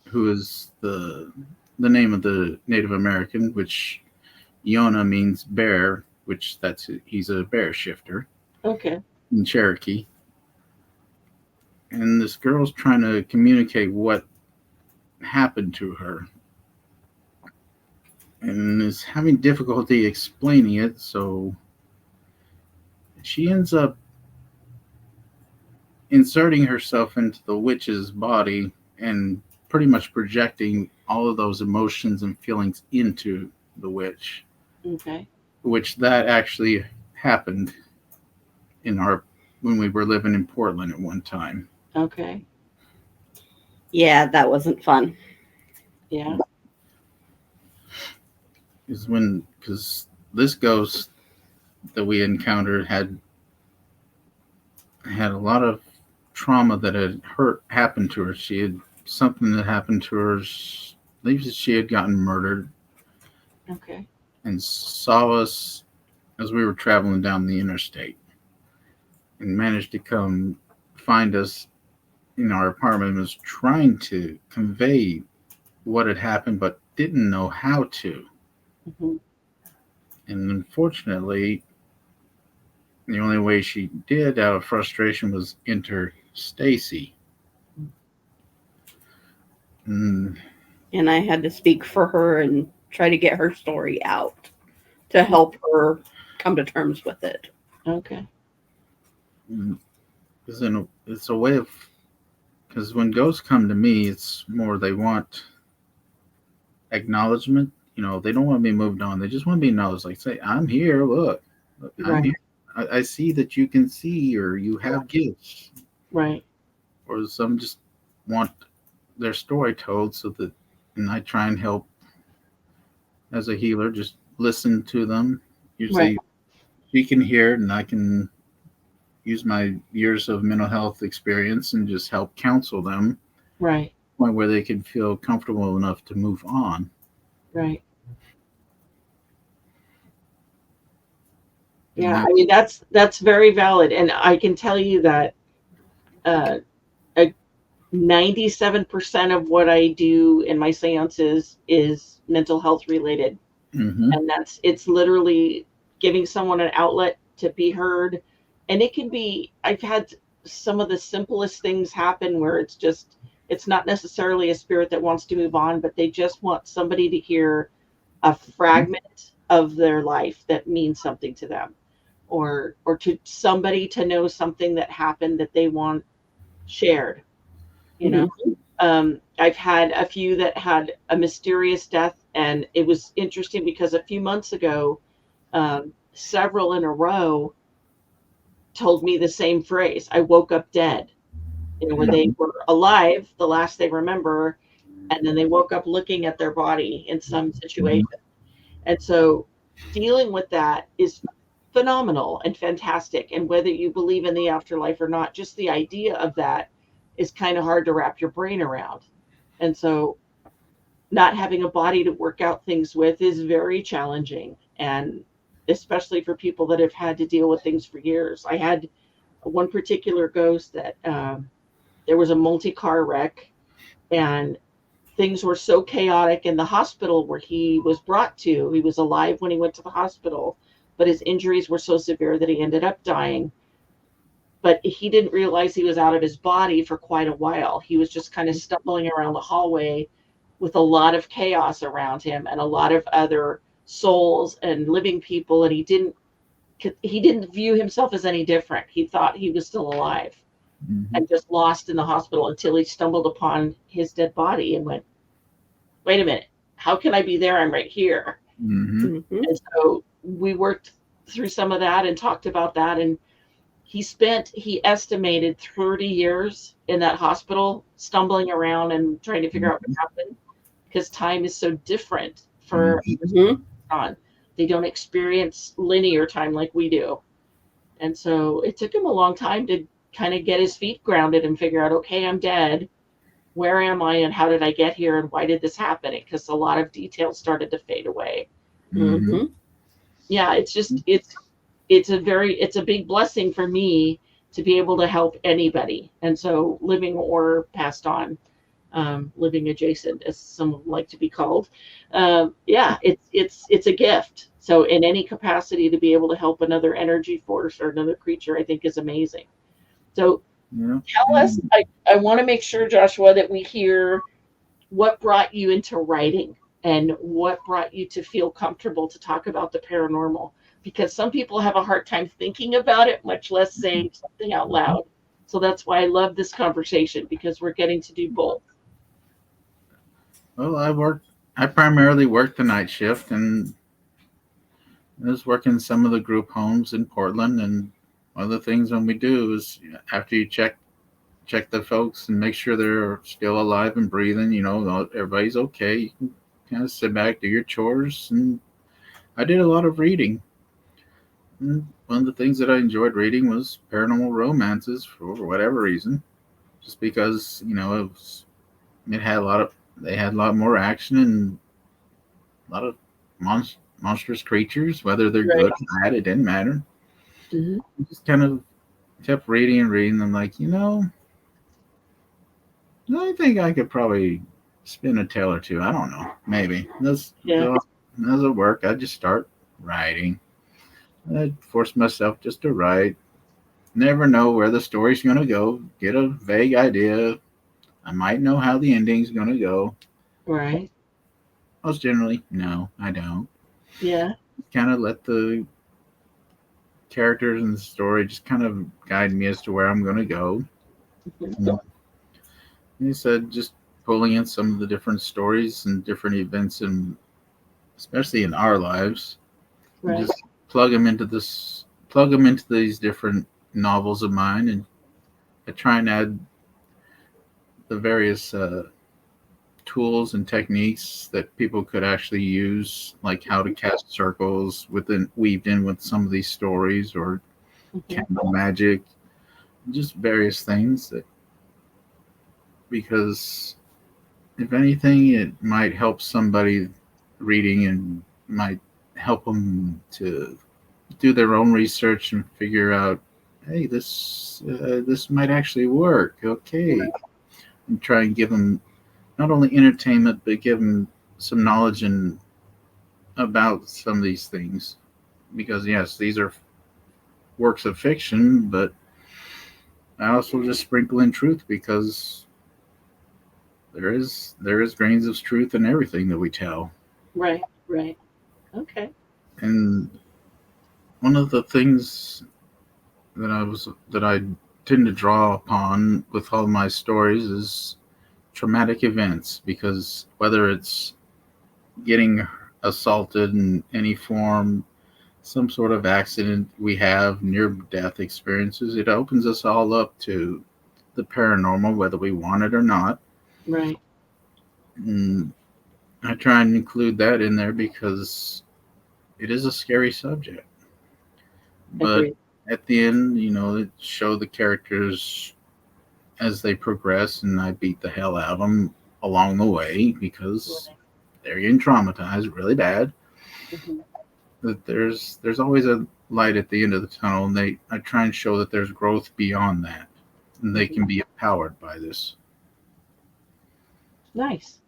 Speaker 3: who is the name of the Native American, which Yona means bear, he's a bear shifter
Speaker 1: Okay.
Speaker 3: in Cherokee. And this girl's trying to communicate what happened to her and is having difficulty explaining it, so she ends up inserting herself into the witch's body and pretty much projecting all of those emotions and feelings into the witch,
Speaker 1: Okay.
Speaker 3: which that actually happened when we were living in Portland at one time.
Speaker 1: Okay.
Speaker 2: Yeah, that wasn't fun.
Speaker 1: Yeah.
Speaker 3: Is because this ghost that we encountered had a lot of trauma that had happened to her. She had something that happened to her. I believe that she had gotten murdered
Speaker 1: Okay.
Speaker 3: and saw us as we were traveling down the interstate and managed to come find us in our apartment and was trying to convey what had happened but didn't know how to.
Speaker 1: Hmm.
Speaker 3: And unfortunately, the only way she did out of frustration was enter Stacie. And
Speaker 2: And I had to speak for her and try to get her story out to help her come to terms with it.
Speaker 1: Okay.
Speaker 3: it's a way of, because when ghosts come to me, it's more they want acknowledgement. They don't want to be moved on. They just want to be noticed. Like, say, I'm here. Look, I'm
Speaker 1: Right.
Speaker 3: here. I see that you can see or you have gifts.
Speaker 1: Right.
Speaker 3: Or some just want their story told so that, and I try and help as a healer, just listen to them.
Speaker 1: Right.
Speaker 3: Usually she can hear it and I can use my years of mental health experience and just help counsel them
Speaker 1: Right.
Speaker 3: point where they can feel comfortable enough to move on.
Speaker 1: Right.
Speaker 3: And
Speaker 1: Yeah, I mean that's very valid, and I can tell you that uh, 97% of what I do in my seances is mental health related.
Speaker 3: mm-hmm.
Speaker 1: And it's literally giving someone an outlet to be heard. And it can be, I've had some of the simplest things happen where it's not necessarily a spirit that wants to move on, but they just want somebody to hear a fragment of their life that means something to them, or to somebody to know something that happened that they want shared, you know. I've had a few that had a mysterious death, and it was interesting because a few months ago, several in a row told me the same phrase: "I woke up dead." Where they were alive, the last they remember, and then they woke up looking at their body in some situation. And so, dealing with that is phenomenal and fantastic. And whether you believe in the afterlife or not, just the idea of that is kind of hard to wrap your brain around. And so not having a body to work out things with is very challenging, and especially for people that have had to deal with things for years. I had one particular ghost that there was a multi-car wreck, and things were so chaotic in the hospital where he was brought to. He was alive when he went to the hospital, but his injuries were so severe that he ended up dying. But he didn't realize he was out of his body for quite a while. He was just kind of stumbling around the hallway with a lot of chaos around him and a lot of other souls and living people, and he didn't view himself as any different. He thought he was still alive, and just lost in the hospital until he stumbled upon his dead body and went, wait a minute, how can I be there? I'm right here.
Speaker 3: Mm-hmm.
Speaker 1: And so we worked through some of that and talked about that, and he estimated 30 years in that hospital, stumbling around and trying to figure out what happened, because time is so different for on. They don't experience linear time like we do. And so it took him a long time to kind of get his feet grounded and figure out, okay, I'm dead. Where am I and how did I get here and why did this happen? Because a lot of details started to fade away. Yeah, it's a big blessing for me to be able to help anybody. And so living or passed on, living adjacent, as some would like to be called. Yeah, it's a gift. So in any capacity to be able to help another energy force or another creature, I think is amazing. So tell us, I want to make sure, Joshua, that we hear what brought you into writing and what brought you to feel comfortable to talk about the paranormal, because some people have a hard time thinking about it, much less saying something out loud. So that's why I love this conversation, because we're getting to do both.
Speaker 3: Well, I primarily worked the night shift, and I was working some of the group homes in Portland. And one of the things when we do is after you check the folks and make sure they're still alive and breathing, everybody's okay. You can kind of sit back, do your chores, and I did a lot of reading. And one of the things that I enjoyed reading was paranormal romances for whatever reason, just because it had a lot of they had a lot more action and a lot of monstrous creatures, whether they're
Speaker 1: Right.
Speaker 3: good or bad, it didn't matter.
Speaker 1: Hmm.
Speaker 3: I just kind of kept reading and reading. I'm like, I think I could probably spin a tale or two. I don't know, maybe
Speaker 1: Yeah.
Speaker 3: doesn't work. I just start writing. I force myself just to write. Never know where the story's gonna go. Get a vague idea. I might know how the ending's gonna go.
Speaker 1: Right.
Speaker 3: Most generally, no, I don't.
Speaker 1: Yeah.
Speaker 3: Kind of let the characters in the story just kind of guide me as to where I'm gonna go.
Speaker 1: Mhm.
Speaker 3: He said just pulling in some of the different stories and different events, and especially in our lives, and
Speaker 1: Right.
Speaker 3: just plug them into these different novels of mine, and I try and add the various tools and techniques that people could actually use, like how to cast circles within weaved in with some of these stories, or
Speaker 1: Mhm.
Speaker 3: candle magic, just various things that because if anything, it might help somebody reading and might help them to do their own research and figure out, hey, this might actually work. Okay, and try and give them not only entertainment but give them some knowledge and about some of these things. Because yes, these are works of fiction, but I also just sprinkle in truth because there is grains of truth in everything that we tell.
Speaker 1: Right. Right. Okay.
Speaker 3: And one of the things that I tend to draw upon with all my stories is traumatic events, because whether it's getting assaulted in any form, some sort of accident we have, near death experiences, it opens us all up to the paranormal, whether we want it or not.
Speaker 1: Right.
Speaker 3: And I try and include that in there because it is a scary subject. But
Speaker 1: Agreed.
Speaker 3: at the end, it show the characters as they progress, and I beat the hell out of them along the way because
Speaker 1: Right.
Speaker 3: they're getting traumatized really bad.
Speaker 1: Mhm.
Speaker 3: That there's always a light at the end of the tunnel, and I try and show that there's growth beyond that, and they
Speaker 1: Mhm.
Speaker 3: can be empowered by this.
Speaker 1: Nice.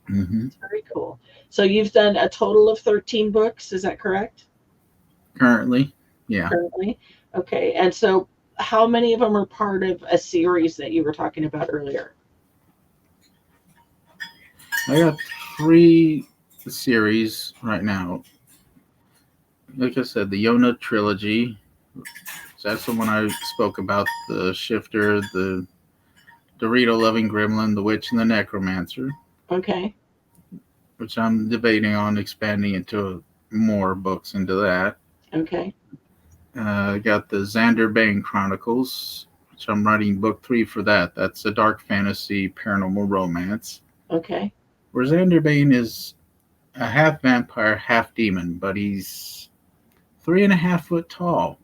Speaker 3: Hmm.
Speaker 1: That's very cool. So you've done a total of 13 books, is that correct?
Speaker 3: Currently, yeah,
Speaker 1: Currently? Okay. And so how many of them are part of a series that you were talking about earlier?
Speaker 3: I got 3 series right now. Like I said, the Yona trilogy. So that's the one I spoke about: the Shifter, the Dorito loving gremlin, the witch, and the necromancer,
Speaker 1: Okay.
Speaker 3: which I'm debating on expanding into more books into that.
Speaker 1: Okay.
Speaker 3: I got the Xander Bane Chronicles, which I'm writing book 3 for that. That's a dark fantasy paranormal romance,
Speaker 1: Okay.
Speaker 3: where Xander Bane is a half vampire, half demon, but he's 3.5 foot tall.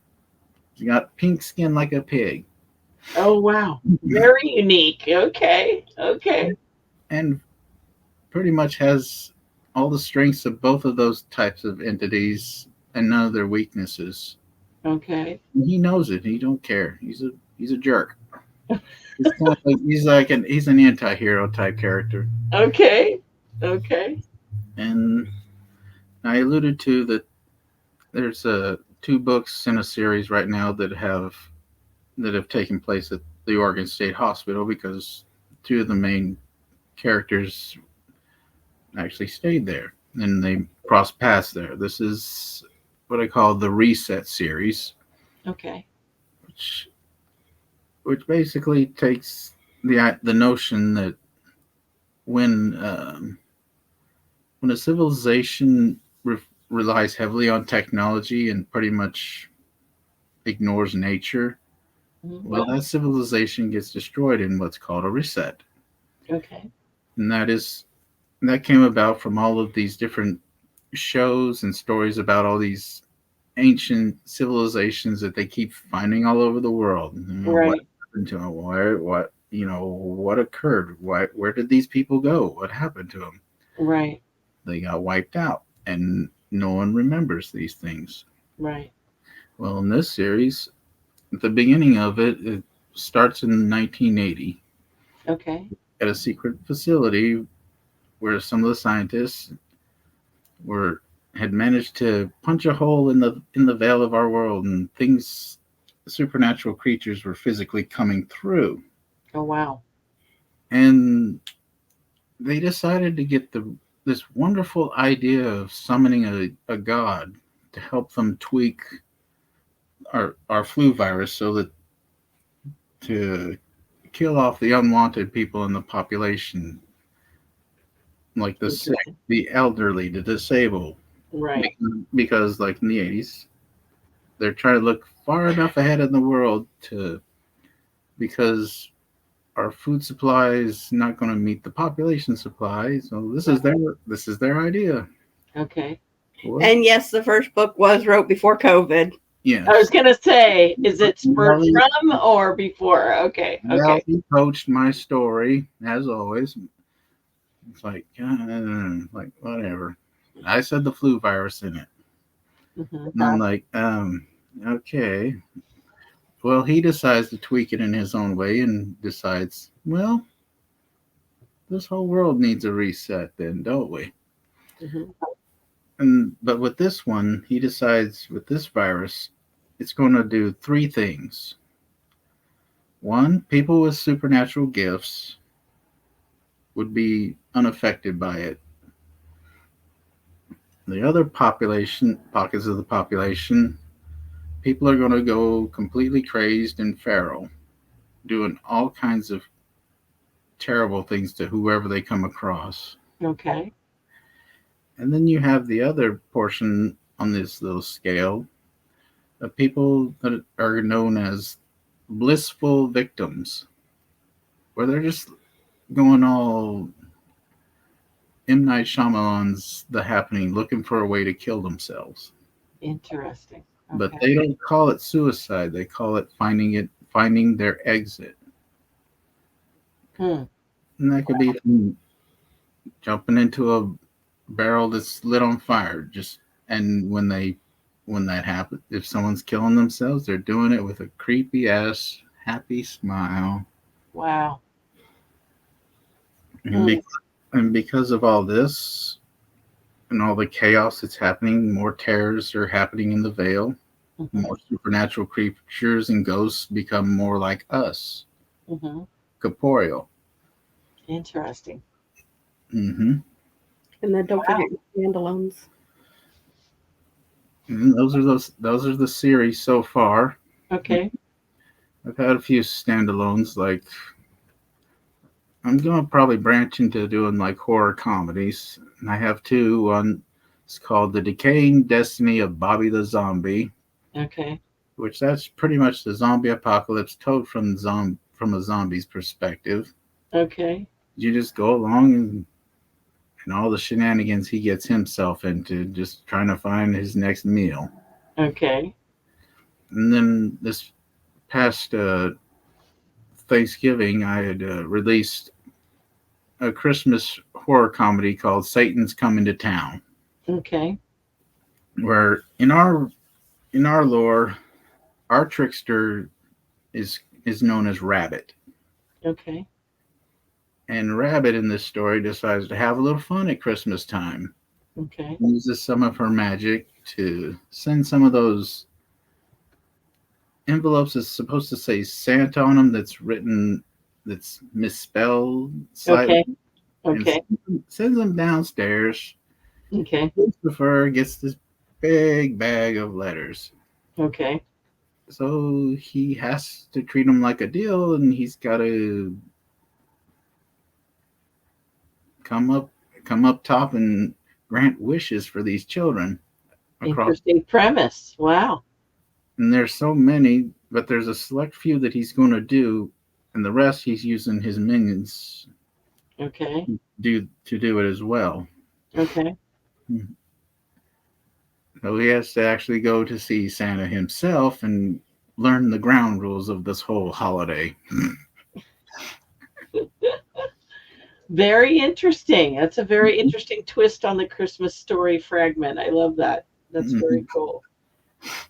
Speaker 3: He's got pink skin like a pig,
Speaker 1: Oh, wow. Very unique. Okay. Okay.
Speaker 3: and pretty much has all the strengths of both of those types of entities and none of their weaknesses.
Speaker 1: Okay.
Speaker 3: He knows it. He don't care. He's a jerk. He's kind of like he's an anti-hero type character.
Speaker 1: Okay. Okay.
Speaker 3: And I alluded to that there's 2 books in a series right now that have taken place at the Oregon State Hospital because 2 of the main characters actually stayed there and they crossed paths there. This is what I call the Reset series,
Speaker 1: Okay.
Speaker 3: which basically takes the notion that when when a civilization relies heavily on technology and pretty much ignores nature,
Speaker 1: Mhm.
Speaker 3: well, that civilization gets destroyed in what's called a reset.
Speaker 1: Okay.
Speaker 3: And that came about from all of these different shows and stories about all these ancient civilizations that they keep finding all over the world. What
Speaker 1: Right.
Speaker 3: happened to them? What occurred? Where did these people go? What happened to them?
Speaker 1: Right.
Speaker 3: They got wiped out, and no one remembers these things.
Speaker 1: Right.
Speaker 3: Well, in this series, at the beginning of it, it starts in 1980
Speaker 1: Okay.
Speaker 3: at a secret facility where some of the scientists were had managed to punch a hole in the veil of our world, and things, supernatural creatures, were physically coming through.
Speaker 1: Oh, wow.
Speaker 3: And they decided to get this wonderful idea of summoning a god to help them tweak our flu virus so that to kill off the unwanted people in the population, like the sick,
Speaker 1: Interesting.
Speaker 3: the elderly, the disabled.
Speaker 1: Right.
Speaker 3: Because like in the 80s, they're trying to look far enough ahead in the world to because our food supply is not going to meet the population supply. So this is their idea.
Speaker 1: Okay.
Speaker 3: What?
Speaker 2: And yes, the first book was wrote before COVID.
Speaker 3: Yes.
Speaker 1: I was gonna say, is it spurred
Speaker 3: Nelly,
Speaker 1: from or before? Okay. Okay.
Speaker 3: Nelly coached my story as always. It's like whatever. I said the flu virus in it,
Speaker 1: Hmm.
Speaker 3: and I'm like, okay. Well, he decides to tweak it in his own way and decides, well, this whole world needs a reset, then, don't we?
Speaker 1: Hmm.
Speaker 3: But with this one, he decides with this virus, it's going to do three things. One, people with supernatural gifts would be unaffected by it. The other pockets of the population, people are going to go completely crazed and feral, doing all kinds of terrible things to whoever they come across.
Speaker 1: Okay.
Speaker 3: And then you have the other portion on this little scale of people that are known as blissful victims, where they're just going all M. Night Shyamalan's The Happening, looking for a way to kill themselves.
Speaker 1: Interesting.
Speaker 3: But
Speaker 1: Okay.
Speaker 3: they don't call it suicide. They call it finding their exit.
Speaker 1: Hmm.
Speaker 3: And that could be from jumping into a barrel that's lit on fire. And when that happens, if someone's killing themselves, they're doing it with a creepy ass happy smile.
Speaker 1: Wow.
Speaker 3: And,
Speaker 1: Hmm.
Speaker 3: be, and because of all this and all the chaos that's happening, more terrors are happening in the veil.
Speaker 1: Hmm.
Speaker 3: More supernatural creatures and ghosts become more like us,
Speaker 1: Hmm.
Speaker 3: corporeal.
Speaker 1: Interesting.
Speaker 3: Mm-hmm.
Speaker 2: And then don't
Speaker 1: Wow.
Speaker 2: forget your standalones.
Speaker 3: And those are the series so far.
Speaker 1: Okay.
Speaker 3: I've had a few standalones. Like I'm gonna probably branch into doing like horror comedies, and I have two. One it's called The Decaying Destiny of Bobby the Zombie,
Speaker 1: Okay.
Speaker 3: which that's pretty much the zombie apocalypse told from a zombie's perspective.
Speaker 1: Okay.
Speaker 3: You just go along and all the shenanigans he gets himself into, just trying to find his next meal.
Speaker 1: Okay.
Speaker 3: And then this past Thanksgiving, I had released a Christmas horror comedy called Satan's Coming to Town,
Speaker 1: Okay.
Speaker 3: where in our lore, our trickster is known as Rabbit.
Speaker 1: Okay.
Speaker 3: And Rabbit in this story decides to have a little fun at Christmas time.
Speaker 1: Okay.
Speaker 3: Uses some of her magic to send some of those envelopes that's supposed to say Santa on them that's misspelled slightly
Speaker 1: Okay.
Speaker 3: and
Speaker 1: Okay.
Speaker 3: sends them downstairs.
Speaker 1: Okay.
Speaker 3: Christopher gets this big bag of letters.
Speaker 1: Okay.
Speaker 3: So he has to treat them like a deal, and he's got to come up top and grant wishes for these children across.
Speaker 1: Interesting premise. Wow.
Speaker 3: And there's so many, but there's a select few that he's going to do, and the rest he's using his minions
Speaker 1: Okay.
Speaker 3: do it as well.
Speaker 1: Okay.
Speaker 3: So he has to actually go to see Santa himself and learn the ground rules of this whole holiday.
Speaker 1: Very interesting. That's a very interesting twist on the Christmas story fragment. I love that. That's very cool.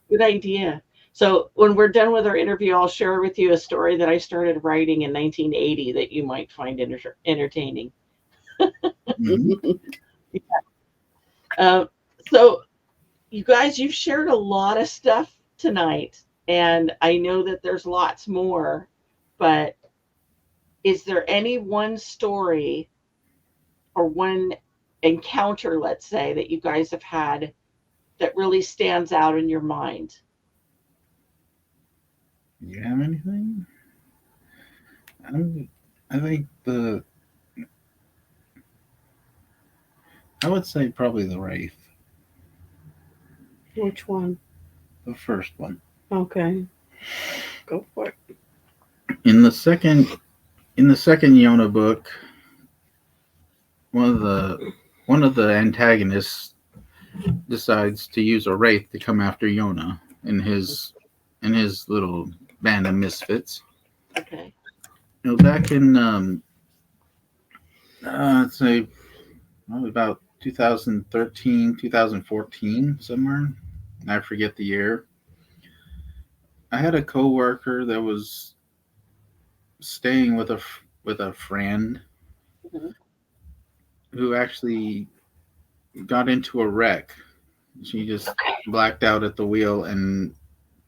Speaker 1: Good idea. So when we're done with our interview, I'll share with you a story that I started writing in 1980 that you might find entertaining. Uh, so you guys, you've shared a lot of stuff tonight, and I know that there's lots more, but is there any one story or one encounter, let's say, that you guys have had that really stands out in your mind?
Speaker 3: You have anything? I think I would say probably the Wraith,
Speaker 2: Which one?
Speaker 3: the first one.
Speaker 2: Okay. Go for it.
Speaker 3: In the second Yona book, one of the antagonists decides to use a wraith to come after Yona in his little band of misfits.
Speaker 1: Okay.
Speaker 3: You know, back in I'd say probably about 2013, 2014, somewhere. I forget the year. I had a coworker that was staying with a friend
Speaker 1: Mhm.
Speaker 3: who actually got into a wreck. She just blacked out at the wheel and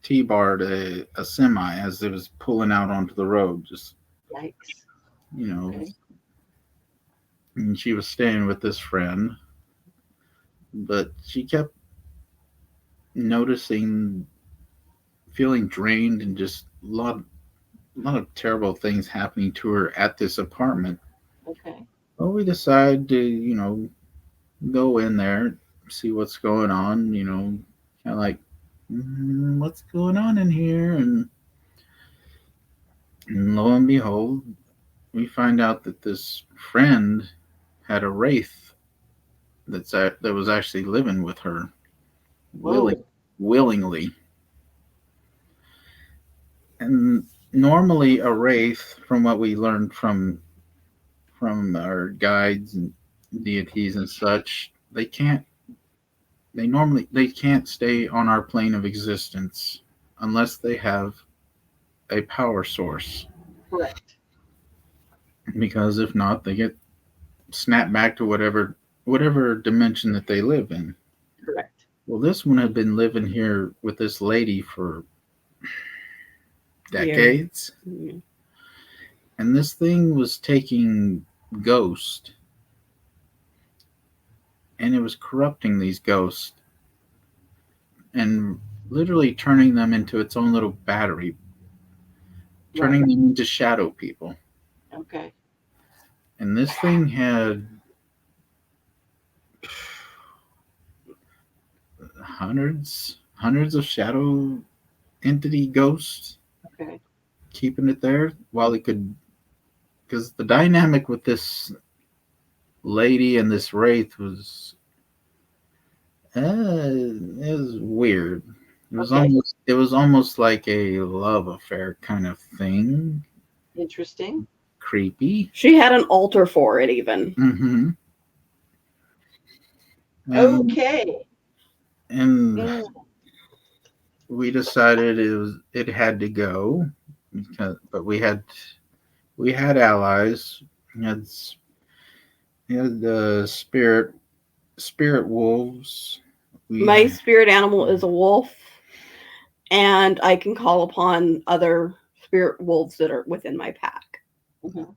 Speaker 3: T-barred a semi as it was pulling out onto the road. Just,
Speaker 1: Yikes.
Speaker 3: you know,
Speaker 1: Okay.
Speaker 3: and she was staying with this friend, but she kept noticing, feeling drained, and just a lot of terrible things happening to her at this apartment.
Speaker 1: Okay.
Speaker 3: Well, we decided to, go in there, see what's going on, kind of like, what's going on in here? And lo and behold, we find out that this friend had a wraith that was actually living with her,
Speaker 1: Whoa.
Speaker 3: willingly. And normally, a wraith, from what we learned from our guides and deities and such, they can't stay on our plane of existence unless they have a power source,
Speaker 1: Correct.
Speaker 3: because if not, they get snapped back to whatever dimension that they live in.
Speaker 1: Correct.
Speaker 3: Well, this one had been living here with this lady for decades,
Speaker 2: Yeah.
Speaker 3: and this thing was taking ghosts, and it was corrupting these ghosts and literally turning them into its own little battery, turning
Speaker 1: Right.
Speaker 3: them into shadow people.
Speaker 1: Okay.
Speaker 3: And this thing had hundreds of shadow entity ghosts
Speaker 1: Okay.
Speaker 3: keeping it there while it could, because the dynamic with this lady and this wraith was it was weird.
Speaker 1: Okay.
Speaker 3: It was almost like a love affair kind of thing.
Speaker 1: Interesting.
Speaker 3: Creepy.
Speaker 2: She had an altar for it, even.
Speaker 3: Mm-hmm.
Speaker 1: Okay.
Speaker 3: And
Speaker 1: Mm.
Speaker 3: we decided it had to go, but we had allies. We had the spirit wolves.
Speaker 2: My spirit animal is a wolf, and I can call upon other spirit wolves that are within my pack.
Speaker 1: Mhm.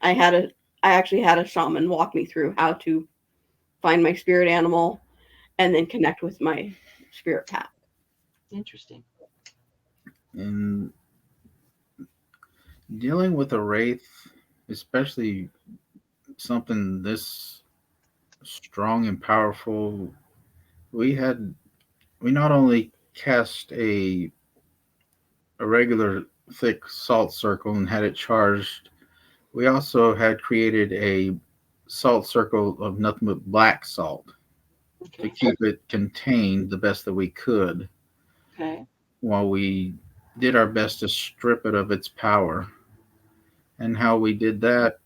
Speaker 2: I actually had a shaman walk me through how to find my spirit animal and then connect with my spirit pack.
Speaker 1: Interesting.
Speaker 3: And dealing with a wraith, especially something this strong and powerful, we not only cast a regular thick salt circle and had it charged, we also had created a salt circle of nothing but black salt. to
Speaker 1: Okay.
Speaker 3: keep it contained the best that we could,
Speaker 1: Okay.
Speaker 3: while we did our best to strip it of its power. And how we did that,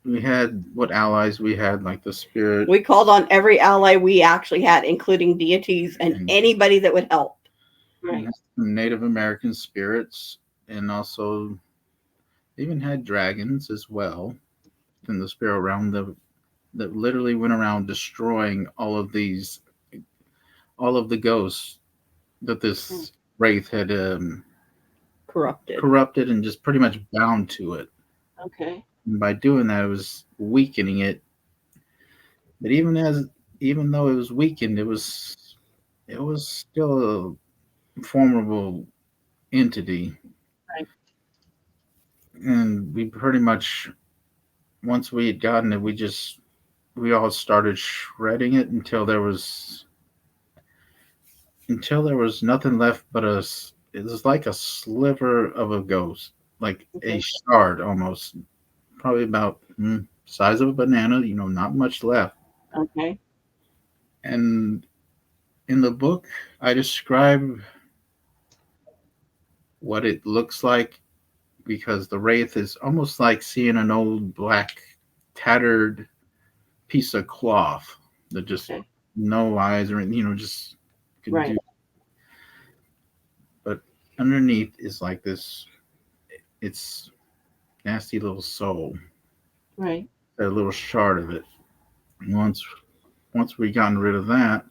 Speaker 3: we had what allies we had, like the spirit
Speaker 2: We called on every ally we actually had, including deities and
Speaker 3: and
Speaker 2: anybody that would help.
Speaker 1: Right.
Speaker 3: Native American spirits, and also even had dragons as well in the spirit realm that literally went around destroying all of the ghosts that
Speaker 1: Mm.
Speaker 3: this wraith had
Speaker 2: Corrupted.
Speaker 3: corrupted and just pretty much bound to it.
Speaker 1: Okay.
Speaker 3: And by doing that, it was weakening it. But even though it was weakened, it was still a formidable entity.
Speaker 1: Right.
Speaker 3: And we pretty much, once we had gotten it, we all started shredding it until there was nothing left but it was like a sliver of a ghost, like a
Speaker 1: Okay.
Speaker 3: shard almost, probably about size of a banana, not much left.
Speaker 1: Okay.
Speaker 3: And in the book, I describe what it looks like, because the wraith is almost like seeing an old black tattered piece of cloth that just
Speaker 1: Okay.
Speaker 3: no eyes or anything, just can
Speaker 1: Right.
Speaker 3: do. But underneath is like this, it's nasty little soul,
Speaker 1: Right.
Speaker 3: a little shard of it. And once we gotten rid of that,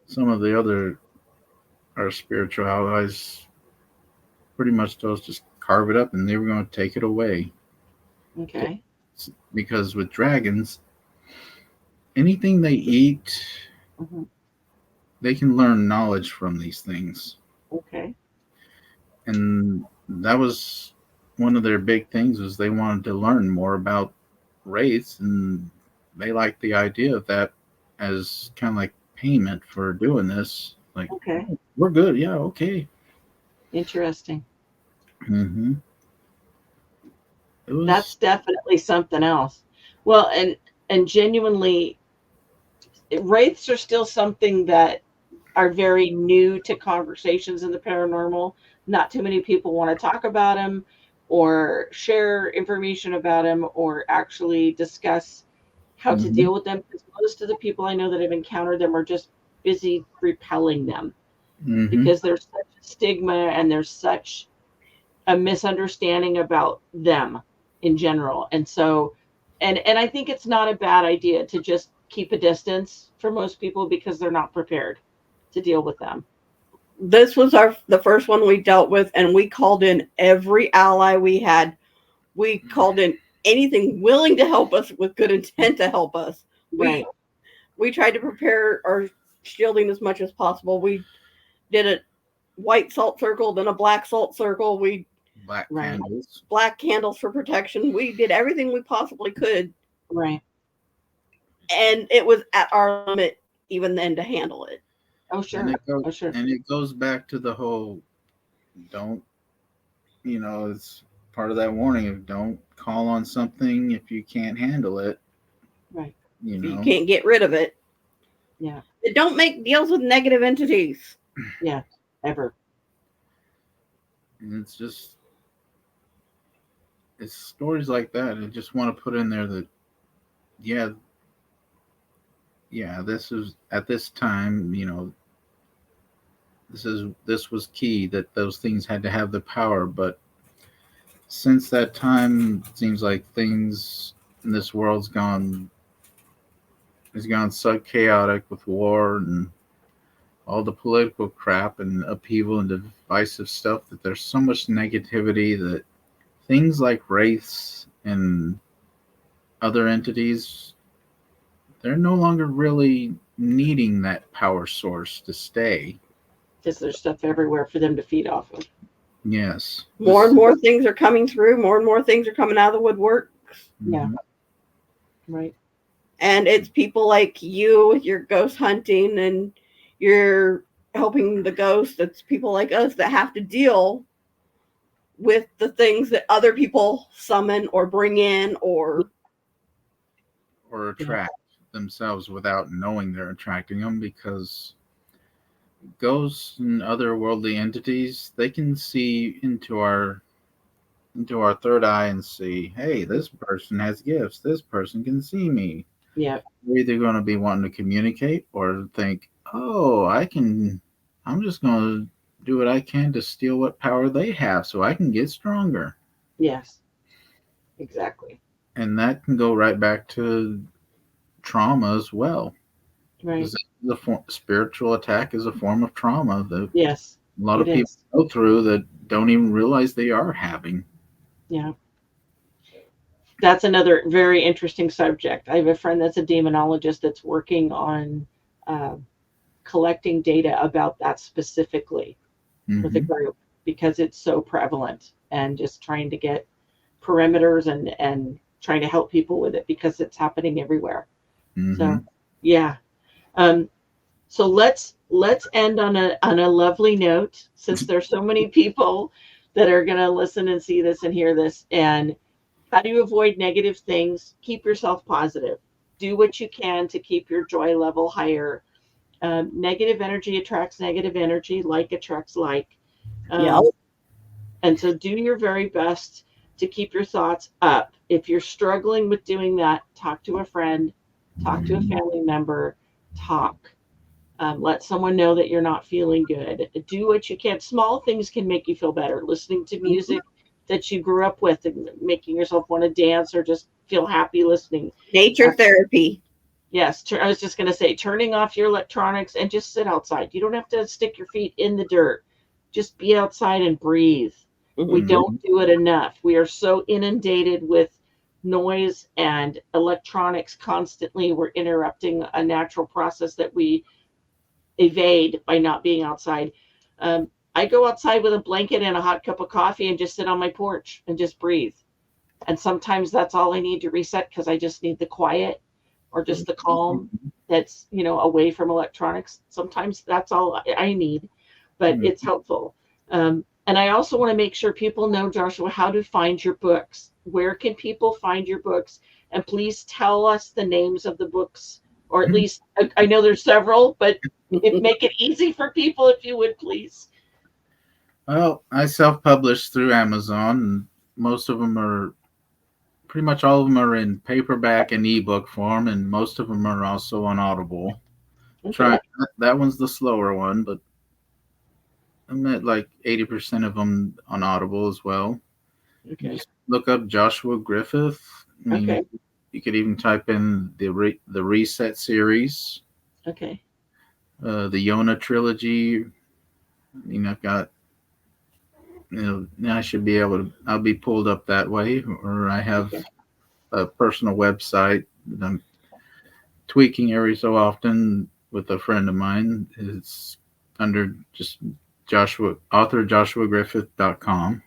Speaker 3: some of the other our spiritual allies pretty much told us just carve it up, and they were going to take it away.
Speaker 1: Okay.
Speaker 3: Because with dragons, anything they eat,
Speaker 1: Hmm.
Speaker 3: they can learn knowledge from these things.
Speaker 1: Okay.
Speaker 3: And that was one of their big things, was they wanted to learn more about wraiths, and they liked the idea of that as kind of like payment for doing this. Like,
Speaker 1: Okay.
Speaker 3: oh, we're good, yeah, okay.
Speaker 1: Interesting.
Speaker 3: hmm It
Speaker 1: That's
Speaker 3: was.
Speaker 1: definitely something else. Well, and genuinely, wraiths are still something that are very new to conversations in the paranormal. Not too many people want to talk about them or share information about them or actually discuss how to
Speaker 3: hmm
Speaker 1: deal with them, because most of the people I know that have encountered them are just busy repelling them,
Speaker 3: hmm
Speaker 1: because there's such a stigma and there's such a misunderstanding about them in general. And so, and I think it's not a bad idea to just keep a distance for most people because they're not prepared to deal with them.
Speaker 2: This was the first one we dealt with, and we called in every ally we had. We called in anything willing to help us with good intent to help us.
Speaker 1: Right.
Speaker 2: We tried to prepare our shielding as much as possible. We did a white salt circle, then a black salt circle. We
Speaker 3: Black
Speaker 1: Right.
Speaker 3: candles.
Speaker 2: black candles for protection. We did everything we possibly could,
Speaker 1: Right.
Speaker 2: and it was at our limit even then to handle it.
Speaker 1: Oh
Speaker 3: And
Speaker 1: sure.
Speaker 3: it goes
Speaker 1: Oh sure.
Speaker 3: and it goes back to the whole, don't, it's part of that warning of don't call on something if you can't handle it,
Speaker 1: Right.
Speaker 3: you
Speaker 2: You
Speaker 3: know.
Speaker 2: can't get rid of it.
Speaker 1: Yeah.
Speaker 2: Don't make deals with negative entities.
Speaker 1: Yeah. Ever.
Speaker 3: And it's stories like that. I just want to put in there that, yeah, yeah, this is at this time, this was key, that those things had to have the power. But since that time, it seems like things in this world's gone has gone so chaotic with war and all the political crap and upheaval and divisive stuff, that there's so much negativity that things like wraiths and other entities, they're no longer really needing that power source to stay.
Speaker 1: Because there's stuff everywhere for them to feed off of.
Speaker 3: Yes.
Speaker 2: More and more things are coming through. More and more things are coming out of the woodwork.
Speaker 1: Yeah.
Speaker 3: Mhm.
Speaker 1: Right.
Speaker 2: And it's people like you with your ghost hunting and you're helping the ghosts. It's people like us that have to deal with the things that other people summon or bring in or
Speaker 3: Or attract. themselves without knowing they're attracting them, because ghosts and other worldly entities, they can see into our third eye and see, hey, this person has gifts, this person can see me.
Speaker 1: Yeah.
Speaker 3: We're either going to be wanting to communicate or think, oh, I'm just going to do what I can to steal what power they have so I can get stronger.
Speaker 1: Yes. Exactly.
Speaker 3: And that can go right back to trauma as well.
Speaker 1: Right.
Speaker 3: Spiritual attack is a form of trauma that
Speaker 1: Yes.
Speaker 3: a lot
Speaker 1: It
Speaker 3: of people
Speaker 1: is.
Speaker 3: go through that don't even realize they are having.
Speaker 1: Yeah. That's another very interesting subject. I have a friend that's a demonologist that's working on uh, collecting data about that specifically with a
Speaker 3: Mm-hmm.
Speaker 1: group because it's so prevalent, and just trying to get perimeters and trying to help people with it because it's happening everywhere.
Speaker 3: Mm-hmm.
Speaker 1: So yeah. Um, so let's end on a lovely note, since there's so many people that are going to listen and see this and hear this. And how do you avoid negative things? Keep yourself positive. Do what you can to keep your joy level higher. Negative energy attracts negative energy. Like attracts like.
Speaker 2: Yeah.
Speaker 1: Um, and so do your very best to keep your thoughts up. If you're struggling with doing that, talk to a friend, talk to a family member, talk. Let someone know that you're not feeling good. Do what you can. Small things can make you feel better. Listening to music that you grew up with and making yourself want to dance or just feel happy listening.
Speaker 2: Nature therapy.
Speaker 1: Yes, I was just going to say, turning off your electronics and just sit outside. You don't have to stick your feet in the dirt. Just be outside and breathe. We
Speaker 2: Mhm.
Speaker 1: don't do it enough. We are so inundated with noise and electronics constantly. We're interrupting a natural process that we evade by not being outside. I go outside with a blanket and a hot cup of coffee and just sit on my porch and just breathe. And sometimes that's all I need to reset because I just need the quiet or just the calm that's, away from electronics. Sometimes that's all I need, but it's helpful. And I also want to make sure people know, Joshua, how to find your books. Where can people find your books? And please tell us the names of the books, or at least I know there's several, but make it easy for people if you would, please.
Speaker 3: Well, I self-publish through Amazon, and most of them are pretty much all of them are in paperback and ebook form, and most of them are also on Audible.
Speaker 1: Okay.
Speaker 3: Try that one's the slower one, but I'm at like 80% of them on Audible as well. You
Speaker 1: Okay.
Speaker 3: just look up Joshua Griffith. I mean,
Speaker 1: Okay.
Speaker 3: you could even type in the Reset series,
Speaker 1: Okay.
Speaker 3: the Yona trilogy. I mean, I've got, I should be able to. I'll be pulled up that way, or I have
Speaker 1: Okay.
Speaker 3: a personal website that I'm tweaking every so often with a friend of mine. It's under just joshuagriffith.com.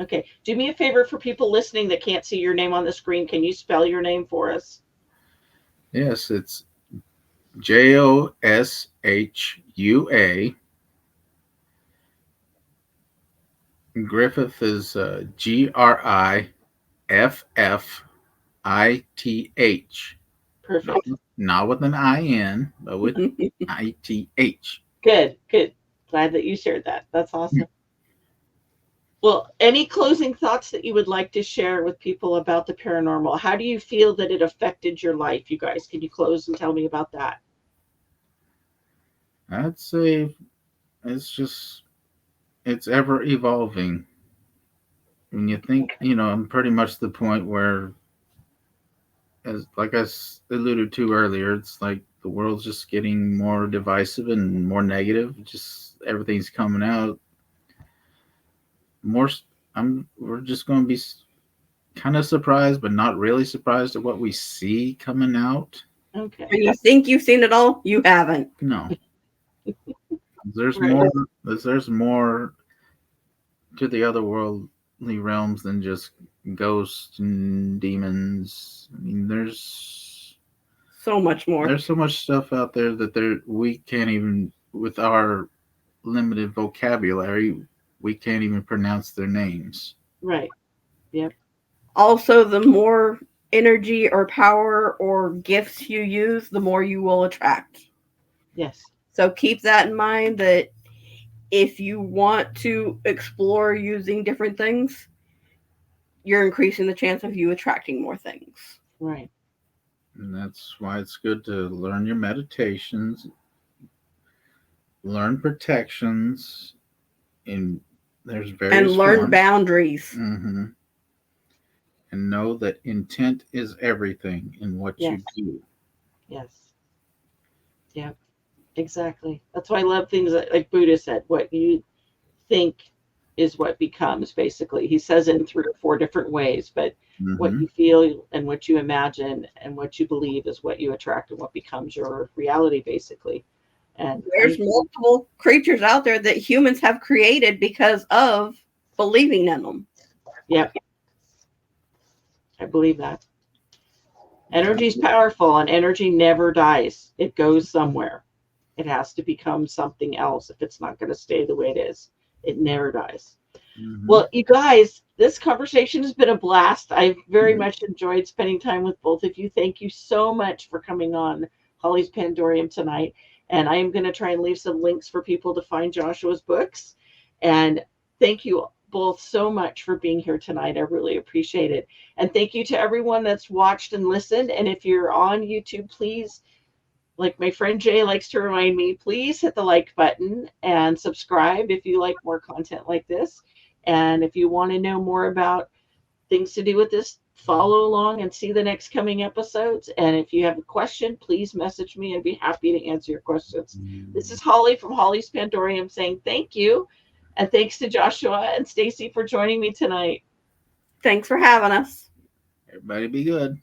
Speaker 1: Okay. Do me a favor for people listening that can't see your name on the screen. Can you spell your name for us?
Speaker 3: Yes, it's Joshua. Griffith is Griffith.
Speaker 1: Perfect.
Speaker 3: Not with an IN, but with ITH.
Speaker 1: Good. Good. Glad that you shared that. That's awesome. Well, any closing thoughts that you would like to share with people about the paranormal? How do you feel that it affected your life, you guys? Can you close and tell me about that?
Speaker 3: I'd say it's ever evolving. When you think, I'm pretty much the point where, as like I alluded to earlier, it's like the world's just getting more divisive and more negative. Just everything's coming out more. We're just going to be kind of surprised, but not really surprised at what we see coming out.
Speaker 1: Okay.
Speaker 2: And you think you've seen it all? You haven't.
Speaker 3: No, there's
Speaker 1: Right.
Speaker 3: more. There's more to the otherworldly realms than just ghosts and demons. I mean,
Speaker 2: So much more.
Speaker 3: there's so much stuff out there that we can't even, with our limited vocabulary, we can't even pronounce their names.
Speaker 1: Right. Yep.
Speaker 2: Also, the more energy or power or gifts you use, the more you will attract.
Speaker 1: Yes.
Speaker 2: So keep that in mind, that if you want to explore using different things, you're increasing the chance of you attracting more things.
Speaker 1: Right.
Speaker 3: And that's why it's good to learn your meditations, learn protections, in there's various
Speaker 2: And learn
Speaker 3: forms.
Speaker 2: boundaries.
Speaker 3: Mm-hmm. And know that intent is everything in what
Speaker 1: Yes.
Speaker 3: you do.
Speaker 1: Yes. Yeah. Exactly. That's why I love things like Buddha said. What you think is what becomes. Basically, he says it in 3 or 4 different ways, but what
Speaker 3: Mm-hmm.
Speaker 1: you feel and what you imagine and what you believe is what you attract and what becomes your reality, basically. And
Speaker 2: There's multiple creatures out there that humans have created because of believing in them.
Speaker 1: yeah, I believe that.
Speaker 3: Yeah.
Speaker 1: Energy is powerful, and energy never dies. It goes somewhere. It has to become something else if it's not going to stay the way it is. It never dies.
Speaker 3: Mm-hmm.
Speaker 1: Well, you guys, this conversation has been a blast. I've very
Speaker 3: Mhm.
Speaker 1: much enjoyed spending time with both of you. Thank you so much for coming on Holly's Pandorium tonight. And I am going to try and leave some links for people to find Joshua's books. And thank you both so much for being here tonight. I really appreciate it. And thank you to everyone that's watched and listened. And if you're on YouTube, please, like my friend Jay likes to remind me, please hit the like button and subscribe if you like more content like this. And if you want to know more about things to do with this, follow along and see the next coming episodes. And if you have a question, please message me. I'd be happy to answer your questions. This is Holly from Holly's Pandorium saying thank you. And thanks to Joshua and Stacie for joining me tonight.
Speaker 2: Thanks for having us.
Speaker 3: Everybody be good.